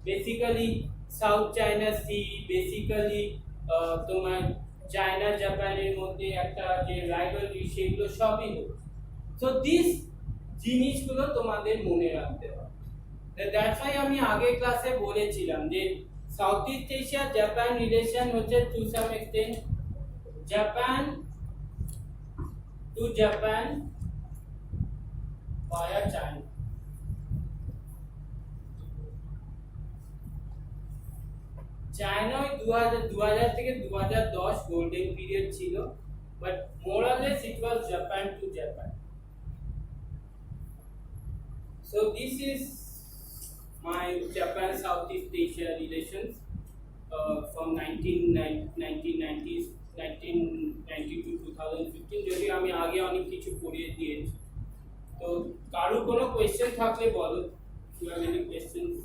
Basically south China sea, basically তোমার চায়না জাপানের মধ্যে একটা যে রাইভালরি, সেগুলো সবই হচ্ছে। সো দিস জিনিসগুলো তোমাদের মনে রাখতে হবে। দ্যাটস ওয়াই আমি আগের ক্লাসে বলেছিলাম যে south east Asia Japan relation হচ্ছে to some extent Japan to Japan via China. China ওই 2000 থেকে 2010 গোল্ডেন পিরিয়ড ছিল, but more or less it was Japan to Japan. So this is my Japan Southeast Asia relations from 1990s 1990 to 2015। যদি আমি আগে অনেক কিছু পড়িয়ে দিয়েছি, তো কারো কোনো কোয়েশ্চেন থাকলে বলো। You have any questions?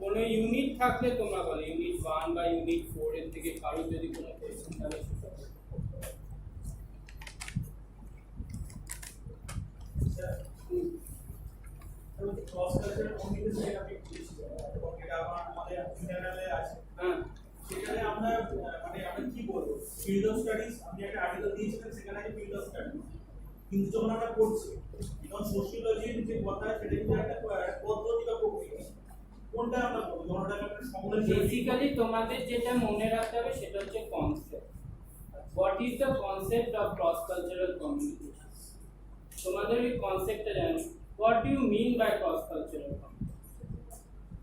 কোনো ইউনিট থাকলে তোমরা বলো, ইউনিট 1 বা ইউনিট 4 এর থেকে কারো যদি কোনো কোয়েশ্চেন থাকে সেটা বলো। ক্রস কালচারাল কমিউনিকেশন যেটা আপনি বলেছিলেন, এবং এটা আমাদের জেনারেলে আছে। হ্যাঁ, সেখানে আমরা আমরা কি বলবো, ফিল্ড অফ স্টাডিজ আপনি একটা আর্টিকেল দিয়েছিলেন, সেখানে আছে ফিল্ড অফ স্টাডিজ। কিন্তু যখন আমরা পড়ছি এখন সোশিওলজির যে কথা, সেটা কিন্তু একটা পদ্ধতি বা প্রক্রিয়া, কোনটা আমরা বলবো? ধরুন একটা সমন্বয়। বেসিক্যালি তোমাদের যেটা মনে রাখতে হবে সেটা হচ্ছে concept. What is the concept of cross cultural communication? তোমাদের এই কনসেপ্টটা জানো। What do you mean by cross cultural communication?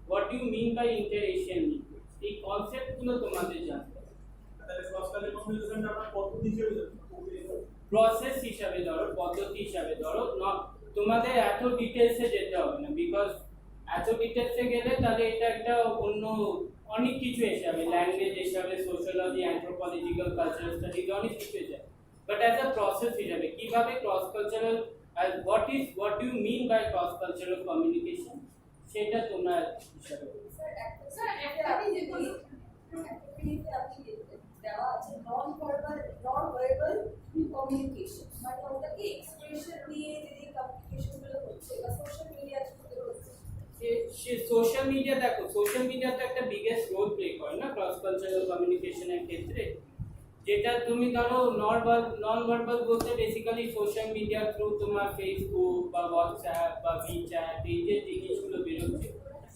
What do you mean by inter Asian linkage? এই কনসেপ্টগুলো তোমাদের জানতে হবে। তাহলে ক্রস কালচারাল কমিউনিকেশনটা আমরা পদ্ধতি হিসেবে প্রসেস হিসাবে ধরো, পদ্ধতি হিসাবে ধরো, তোমাদের এত ডিটেলসে যেতে হবে না, বিকজ এত ডিটেলসে গেলে তাহলে এটা একটা অন্য অনেক কিছু হিসাবে, ল্যাঙ্গুয়েজ হিসাবে, সোশ্যোলজি, অ্যানথ্রোপোলজিক্যাল, কালচারাল স্টাডিজ, অনেক কিছু হিসাবে। বাট অ্যাজ আ প্রসেস হিসাবে কিভাবে cross cultural, what do you mean by cross cultural communication, সেটা তোমরা হিসাবে। স্যার একটা আপনি যেগুলো আপনি দেওয়া আছে নন ভার্বাল কমিউনিকেশন, মানে ওটাকে এক্সপ্রেশন দিয়ে যদি কমিউনিকেশন গুলো হচ্ছে বা সোশ্যাল মিডিয়া থ্রুতে হচ্ছে। সোশ্যাল মিডিয়া, দেখো সোশ্যাল মিডিয়া তো একটা বিগেস্ট রোল প্লে করে না ক্রস কালচারাল কমিউনিকেশনের ক্ষেত্রে। যেটা তুমি ধরো নন ভার্বাল বলতে বেসিক্যালি সোশ্যাল মিডিয়া থ্রু তোমার ফেসবুক বা হোয়াটসঅ্যাপ বা ভিচ্যাট, এই যে জিনিসগুলো বেরোচ্ছে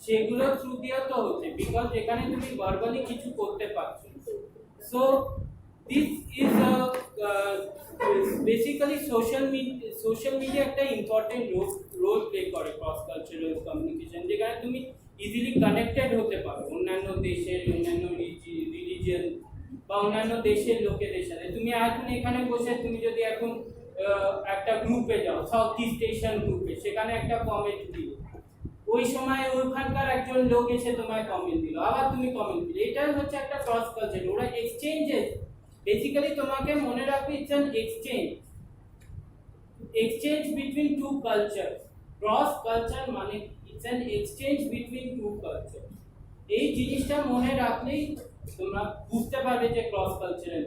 সেগুলো থ্রু দিয়েও তো হচ্ছে, বিকজ এখানে তুমি ভার্বালি কিছু করতে পারছো। So this is basically social media একটা ইম্পর্টেন্ট রোল প্লে করে ক্রস কালচারাল কমিউনিকেশন, যেখানে তুমি ইজিলি কানেক্টেড হতে পারো অন্যান্য দেশের, অন্যান্য রিলিজিয়ন বা অন্যান্য দেশের লোকেদের সাথে। তুমি এখন এখানে বসে তুমি যদি এখন একটা গ্রুপে যাও, সাউথ ইস্ট এশিয়ান গ্রুপে, সেখানে একটা কমেন্ট দিল, ওই সময় ওইখানকার একজন লোক এসে তোমায় কমেন্ট দিল, আবার তুমি কমেন্ট দিলে, এটাই হচ্ছে একটা ক্রস কালচার। ওরা এক্সচেঞ্জেস, বেসিক্যালি তোমাকে মনে রাখবে it's an exchange between two culture. Cross culture মানে it's an exchange between two culture. এই জিনিসটা মনে রাখলেই তোমরা বুঝতে পারবে যে cross cultural.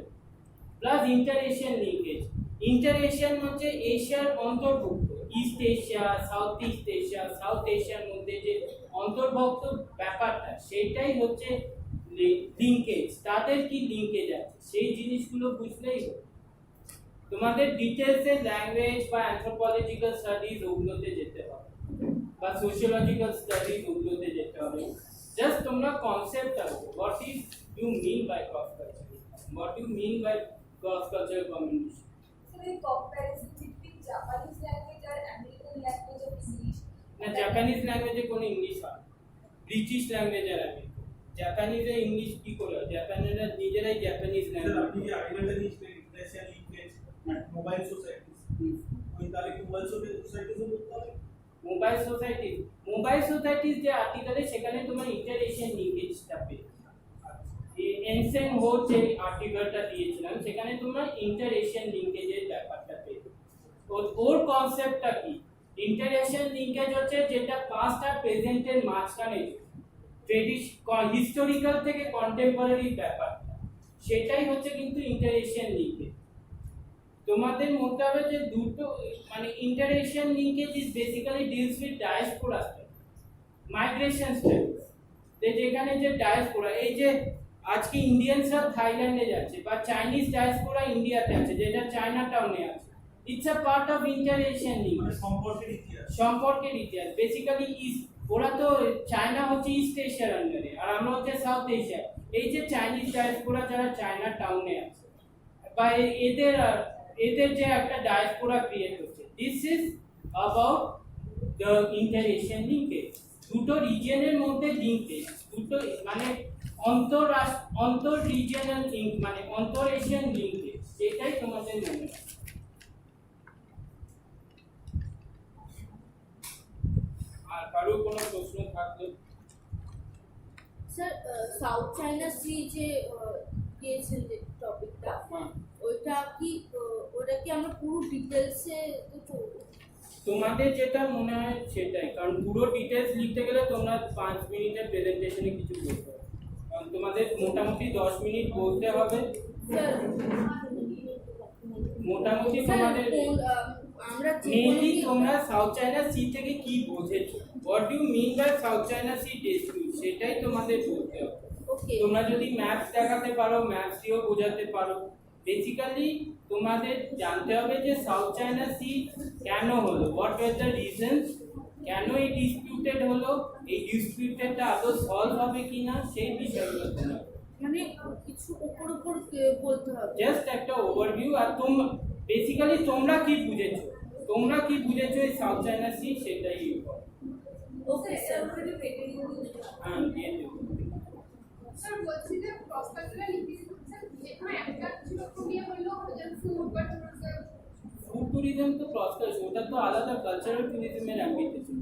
Plus inter Asian linkage, inter Asian হচ্ছে এশিয়ার অন্তর্ভুক্ত, east Asia, south east Asia, south এশিয়ার মধ্যে যে অন্তর্ভুক্ত ব্যাপারটা, সেটাই হচ্ছে লিঙ্কেজ। তাদের কি লিঙ্কেজ আছে সেই জিনিসগুলো বুঝলেই হবে। তোমাদের ডিটেলসে ল্যাঙ্গুয়েজ বা অ্যানথ্রোপোলজিক্যাল স্টাডিজ ওগুলোতে যেতে হবে, বা সোশিওলজিক্যাল স্টাডিজ ওগুলোতে যেতে হবে। জাস্ট তোমরা কনসেপ্টটা বলো, what is you mean by cross culture, what you mean by cross cultural communication. So the comparison between Japanese language or American language of English. না, জাপানিজ ল্যাঙ্গুয়েজে কোনো ইংলিশ হয়, ব্রিটিশ ল্যাঙ্গুয়েজ আর আমি জাপানিজে ইংলিশ কি করে হয়? জাপানিরা নিজেরাই জাপানিজ স্যার ল্যাঙ্গুয়েজ। আপনি যে আর্টিকেলটা দিয়েছিলেন ইন্টারন্যাশনাল লিঙ্কেজ মোবাইল সোসাইটিস, ওই তাহলে কি মোবাইল সোসাইটিসও বলতে হবে? মোবাইল সোসাইটিস যে আর্টিকেলে, সেখানে তোমার ইন্টার এশিয়ান লিঙ্কেজটা পেয়ে, এনসেন হো যে আর্টিকেলটা দিয়েছিলাম, সেখানে তোমার ইন্টার এশিয়ান লিঙ্কেজের ব্যাপারটা পেয়ে। ওর কনসেপ্টটা কি? ইন্টার এশিয়ান লিঙ্কেজ হচ্ছে যেটা পাস্ট আর প্রেজেন্টের মাঝখানে হিস্টোরিক্যাল থেকে কন্টেম্পোরারি ব্যাপারটা, সেটাই হচ্ছে কিন্তু ইন্টার এশিয়ান লিঙ্কেজ। তোমাদের মধ্যে হবে যে দুটো, মানে inter Asian linkage is basically deals with diaspora studies, migration studies. যেখানে যে ডায়াসপোরা, এই যে আজকে ইন্ডিয়ানসরা থাইল্যান্ডে যাচ্ছে, বা চাইনিজ ডায়াসপোরা ইন্ডিয়াতে আছে, যেটা চায়না টাউনে আছে, it's a part of inter Asian linkage, সম্পর্কের ইতিহাস। বেসিক্যালি ওরা তো, চায়না হচ্ছে ইস্ট এশিয়ার আন্ডারে, আর আমরা হচ্ছে সাউথ এশিয়া। এই যে চাইনিজ ডায়াসপোরা যারা চায়না টাউনে আছে, বা এদের যে একটা ডায়াসপোরা ক্রিয়েট হচ্ছে, this is about the inter Asian linkage. দুটো রিজিয়নের মধ্যে লিঙ্কেজ, দুটো মানে অন্তর রিজিয়নাল লিঙ্ক, মানে অন্তর এশিয়ান লিঙ্কেজ, সেটাই তোমাদের মনে রাখবে। আর কারো কোনো প্রশ্ন থাকলে? স্যার সাউথ চায়না সি যে দিয়েছেন যে টপিকটা, ওইটা কি ওটা কি আমরা পুরো ডিটেলসে তোমাদের যেটা মনে হয় সেটাই, কারণ পুরো ডিটেলস লিখতে গেলে তোমরা 5 মিনিটের প্রেজেন্টেশনে কিছু বলতে হবে, কারণ তোমাদের মোটামুটি 10 মিনিট বলতে হবে। স্যার মোটামুটি তোমাদের আমরা মেইনলি তোমরা সাউথ চায়না সি থেকে কি বোঝেছো, what you mean by south China sea dispute, সেটাই তোমাদের বলতে হবে। ওকে, তোমরা যদি ম্যাপস দেখাতে পারো, ম্যাপস দিয়েও বোঝাতে পারো। বেসিক্যালি তোমাদের জানতে হবে যে সাউথ চায়না সি কেন হলো, হোয়াট ওয়ার দ্য রিজনস, কেন এই ডিসপিউটেড হলো, এই ডিসপিউটেডটা আদৌ সলভ হবে কিনা, সেই বিষয়গুলো তোমরা মানে কিছু উপর বলতে হবে, জাস্ট একটা ওভারভিউ। আর তোমরা বেসিক্যালি তোমরা কি বুঝেছো এই সাউথ চায়না সি, সেটাই ওকে স্যার। হ্যাঁ দিয়ে দেবো। স্যার বলছি যে ক্রস কালচারাল লিঙ্কেজ যেখানে একটা ছিল নিয়ে হলো ফুড বা টুরিজম। ফুড ট্যুরিজম তো ক্রস কালচার, ওটা তো আলাদা কালচারাল ট্যুরিজমের অ্যাম্বিট আছে।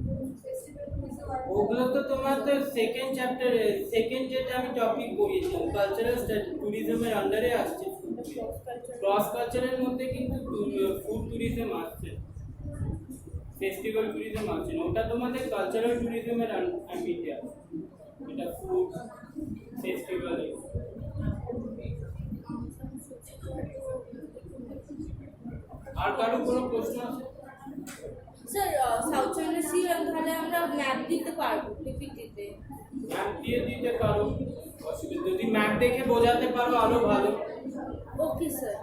ওগুলো তো তোমার তো সেকেন্ড চ্যাপ্টারে, সেকেন্ড যেটা আমি টপিক পড়িয়েছিলাম, কালচারাল ট্যুরিজমের আন্ডারে আসছে। ক্রস কালচারের মধ্যে কিন্তু ফুড ট্যুরিজম আসছে, ফেস্টিভ্যাল ট্যুরিজম আসছে না, ওটা তোমাদের কালচারাল ট্যুরিজমের অ্যাম্বিটে আছে। এটা ফুড ফেস্টিভ্যাল। আর কারো কোনো প্রশ্ন আছে? স্যার সাউথ চায়না সি তাহলে আমরা ম্যাপ দিতে পারবো পিপিটিতে? ম্যাপ দিয়ে দিতে পারো, অসুবিধা, যদি ম্যাপ দেখে বোঝাতে পারো আরো ভালো। Okay sir.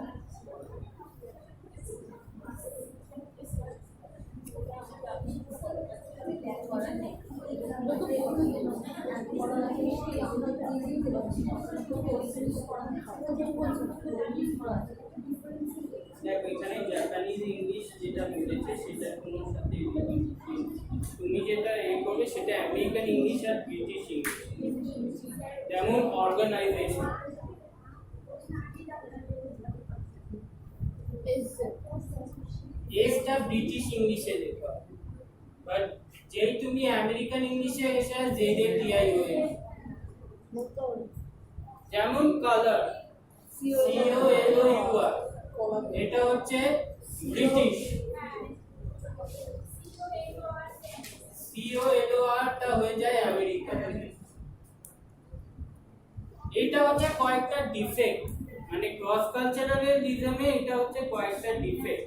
দেখ এখানে জাপানিজ ইংলিশ যেটা বলেছে সেটা কোনো সাথে তুমি যেটা করবে সেটা আমেরিকান ইংলিশ আর ব্রিটিশ ইংলিশ। যেমন অর্গানাইজেশন, এসটা ব্রিটিশ ইংলিশে লেখা হয় বাট যেই তুমি আমেরিকান ইংলিশে এসে ZATI হয়ে যেমন কালার COLOUR এটা হচ্ছে ব্রিটিশ, COLOR টা হয়ে যায় আমেরিকান। এটা হচ্ছে কয়েকটা ডিফেক্ট, মানে ক্রস কালচারালিজমে এটা হচ্ছে কয়েকটা ডিফেক্ট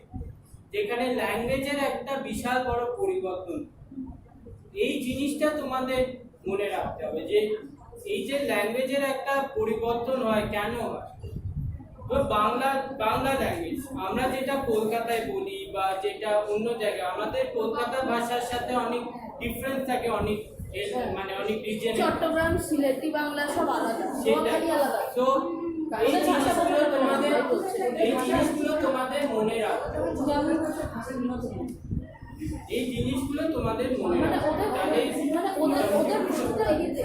যেখানে ল্যাঙ্গুয়েজের একটা বিশাল বড় পরিবর্তন। এই জিনিসটা তোমাদের মনে রাখতে হবে যে এই যে ল্যাঙ্গুয়েজের একটা পরিবর্তন হয় কেন হয়। তো বাংলা ল্যাঙ্গুয়েজ আমরা যেটা কলকাতায় বলি বা যেটা অন্য জায়গায়, আমাদের কলকাতা ভাষার সাথে অনেক ডিফারেন্স থাকে, অনেক মানে অনেক রিজনে। চট্টগ্রাম, সিলেটি বাংলা সব আলাদা, সেটা নোয়াখালী আলাদা। তো এই জিনিসগুলো তোমাদের মনে রাখতে হবে। এই জিনিসগুলো তোমাদের মনে মানে রাখতে হবে। তাহলে ওদের ভাষাটা ইয়েতে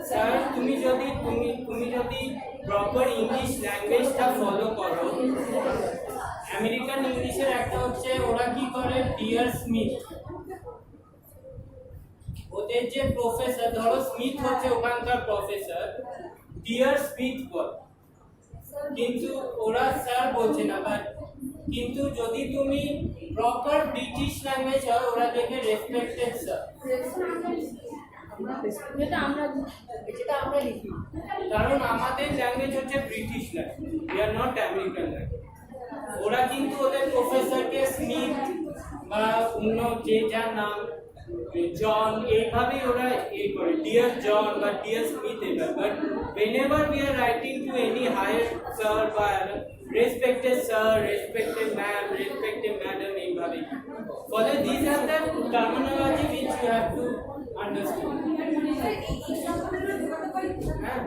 স্যার তুমি যদি প্রপার ইংলিশ ল্যাঙ্গুয়েজটা ফলো করো, আমেরিকান ইংলিশের একটা হচ্ছে ওরা কি করে ডিয়ার স্মিথ, ওদের যে প্রফেসর, ধরো স্মিথ হচ্ছে ওখানকার প্রফেসর, ডিয়ার স্মিথ বল, কিন্তু ওরা স্যার বলছে না। বাট কিন্তু যদি তুমি প্রপার ব্রিটিশ ল্যাঙ্গুয়েজ হয় ওরা দেখে রেসপেক্টেড স্যার, যেটা আমরা লিখি। কারণ আমাদের ল্যাঙ্গুয়েজ হচ্ছে British language, we are not American language. ওরা কিন্তু ওদের প্রফেসরকে স্মিথ বা অন্য যে যার নাম জন এইভাবেই ওরা করে, ডিয়ার জন বা ডিয়ার স্মিথ এভাবে। But whenever we are writing to any higher sir বা respected sir, respected ma'am, respected madam এইভাবে। ফলে these are the terminology which you have to understand. হ্যাঁ,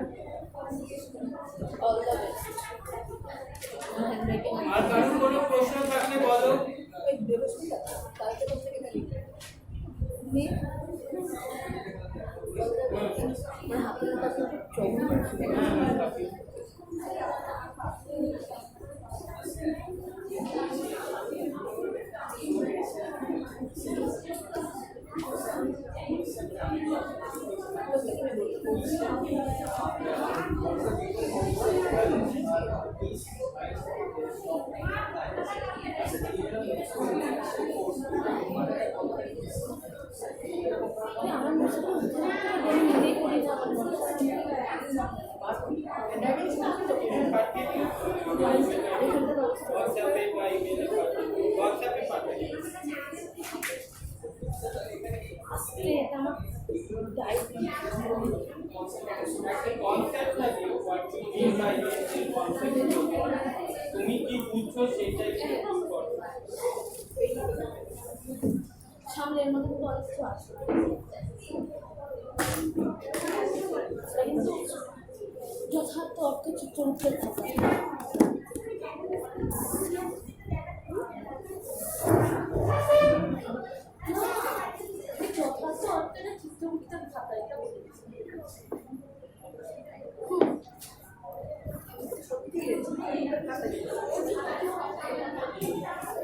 All the best. আর কারণ কোনো প্রশ্ন থাকলে বলো। হোয়াটসঅ্যাপে বা ইমেলে পাঠাবে, হোয়াটসঅ্যাপে পাঠাবে। একটা কনসেপ্ট থাকে, what you mean by this concept, তুমি কি বুঝছো সেটাই প্রুভ করো। সামনের মধ্যে তো অনেক কিছু আছে। যথার্থ অর্থে চিত্রমুখের থাকা। যথার্থ অর্থে না চিত্রমুখের থাকা, এটা বলেছি।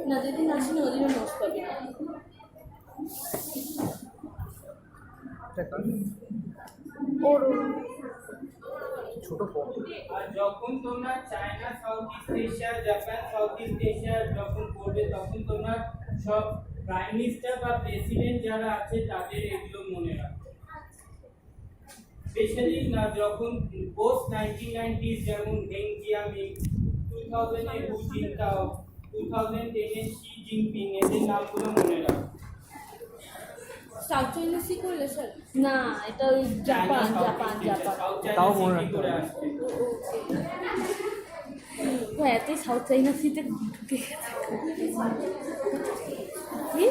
না, যেদিন আসেনি ওদিনও নোট পাবি না। ওর ছোট ফোন। আর যখন তোমরা China, south east Asia, Japan, south east Asia যখন করবে তখন তোমরা সব প্রাইম মিনিস্টার বা প্রেসিডেন্ট যারা আছে তাদের এগুলো মনে রাখবে। স্পেশালি না যখন পোস্ট 1990s যেমন ডেং জিয়ামিং, 2000 এ হু জিনতাও, 2010 এ শি জিনপিং, এদের নামগুলো মনে রাখবে। সাউথ চাইনা সি করলে স্যার? না, এটা ওই জাপান। তাও মনে রাখতে করে হবে। আসছে। ও এতই সাউথ চাইনা সিতে ঢুকে গেছে। কি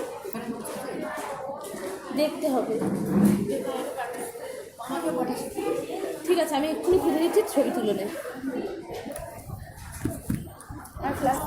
দেখতে হবে? ঠিক আছে, আমি এক্ষুনি খুলে দিচ্ছি, ছবি তুলে নে। আর ক্লাস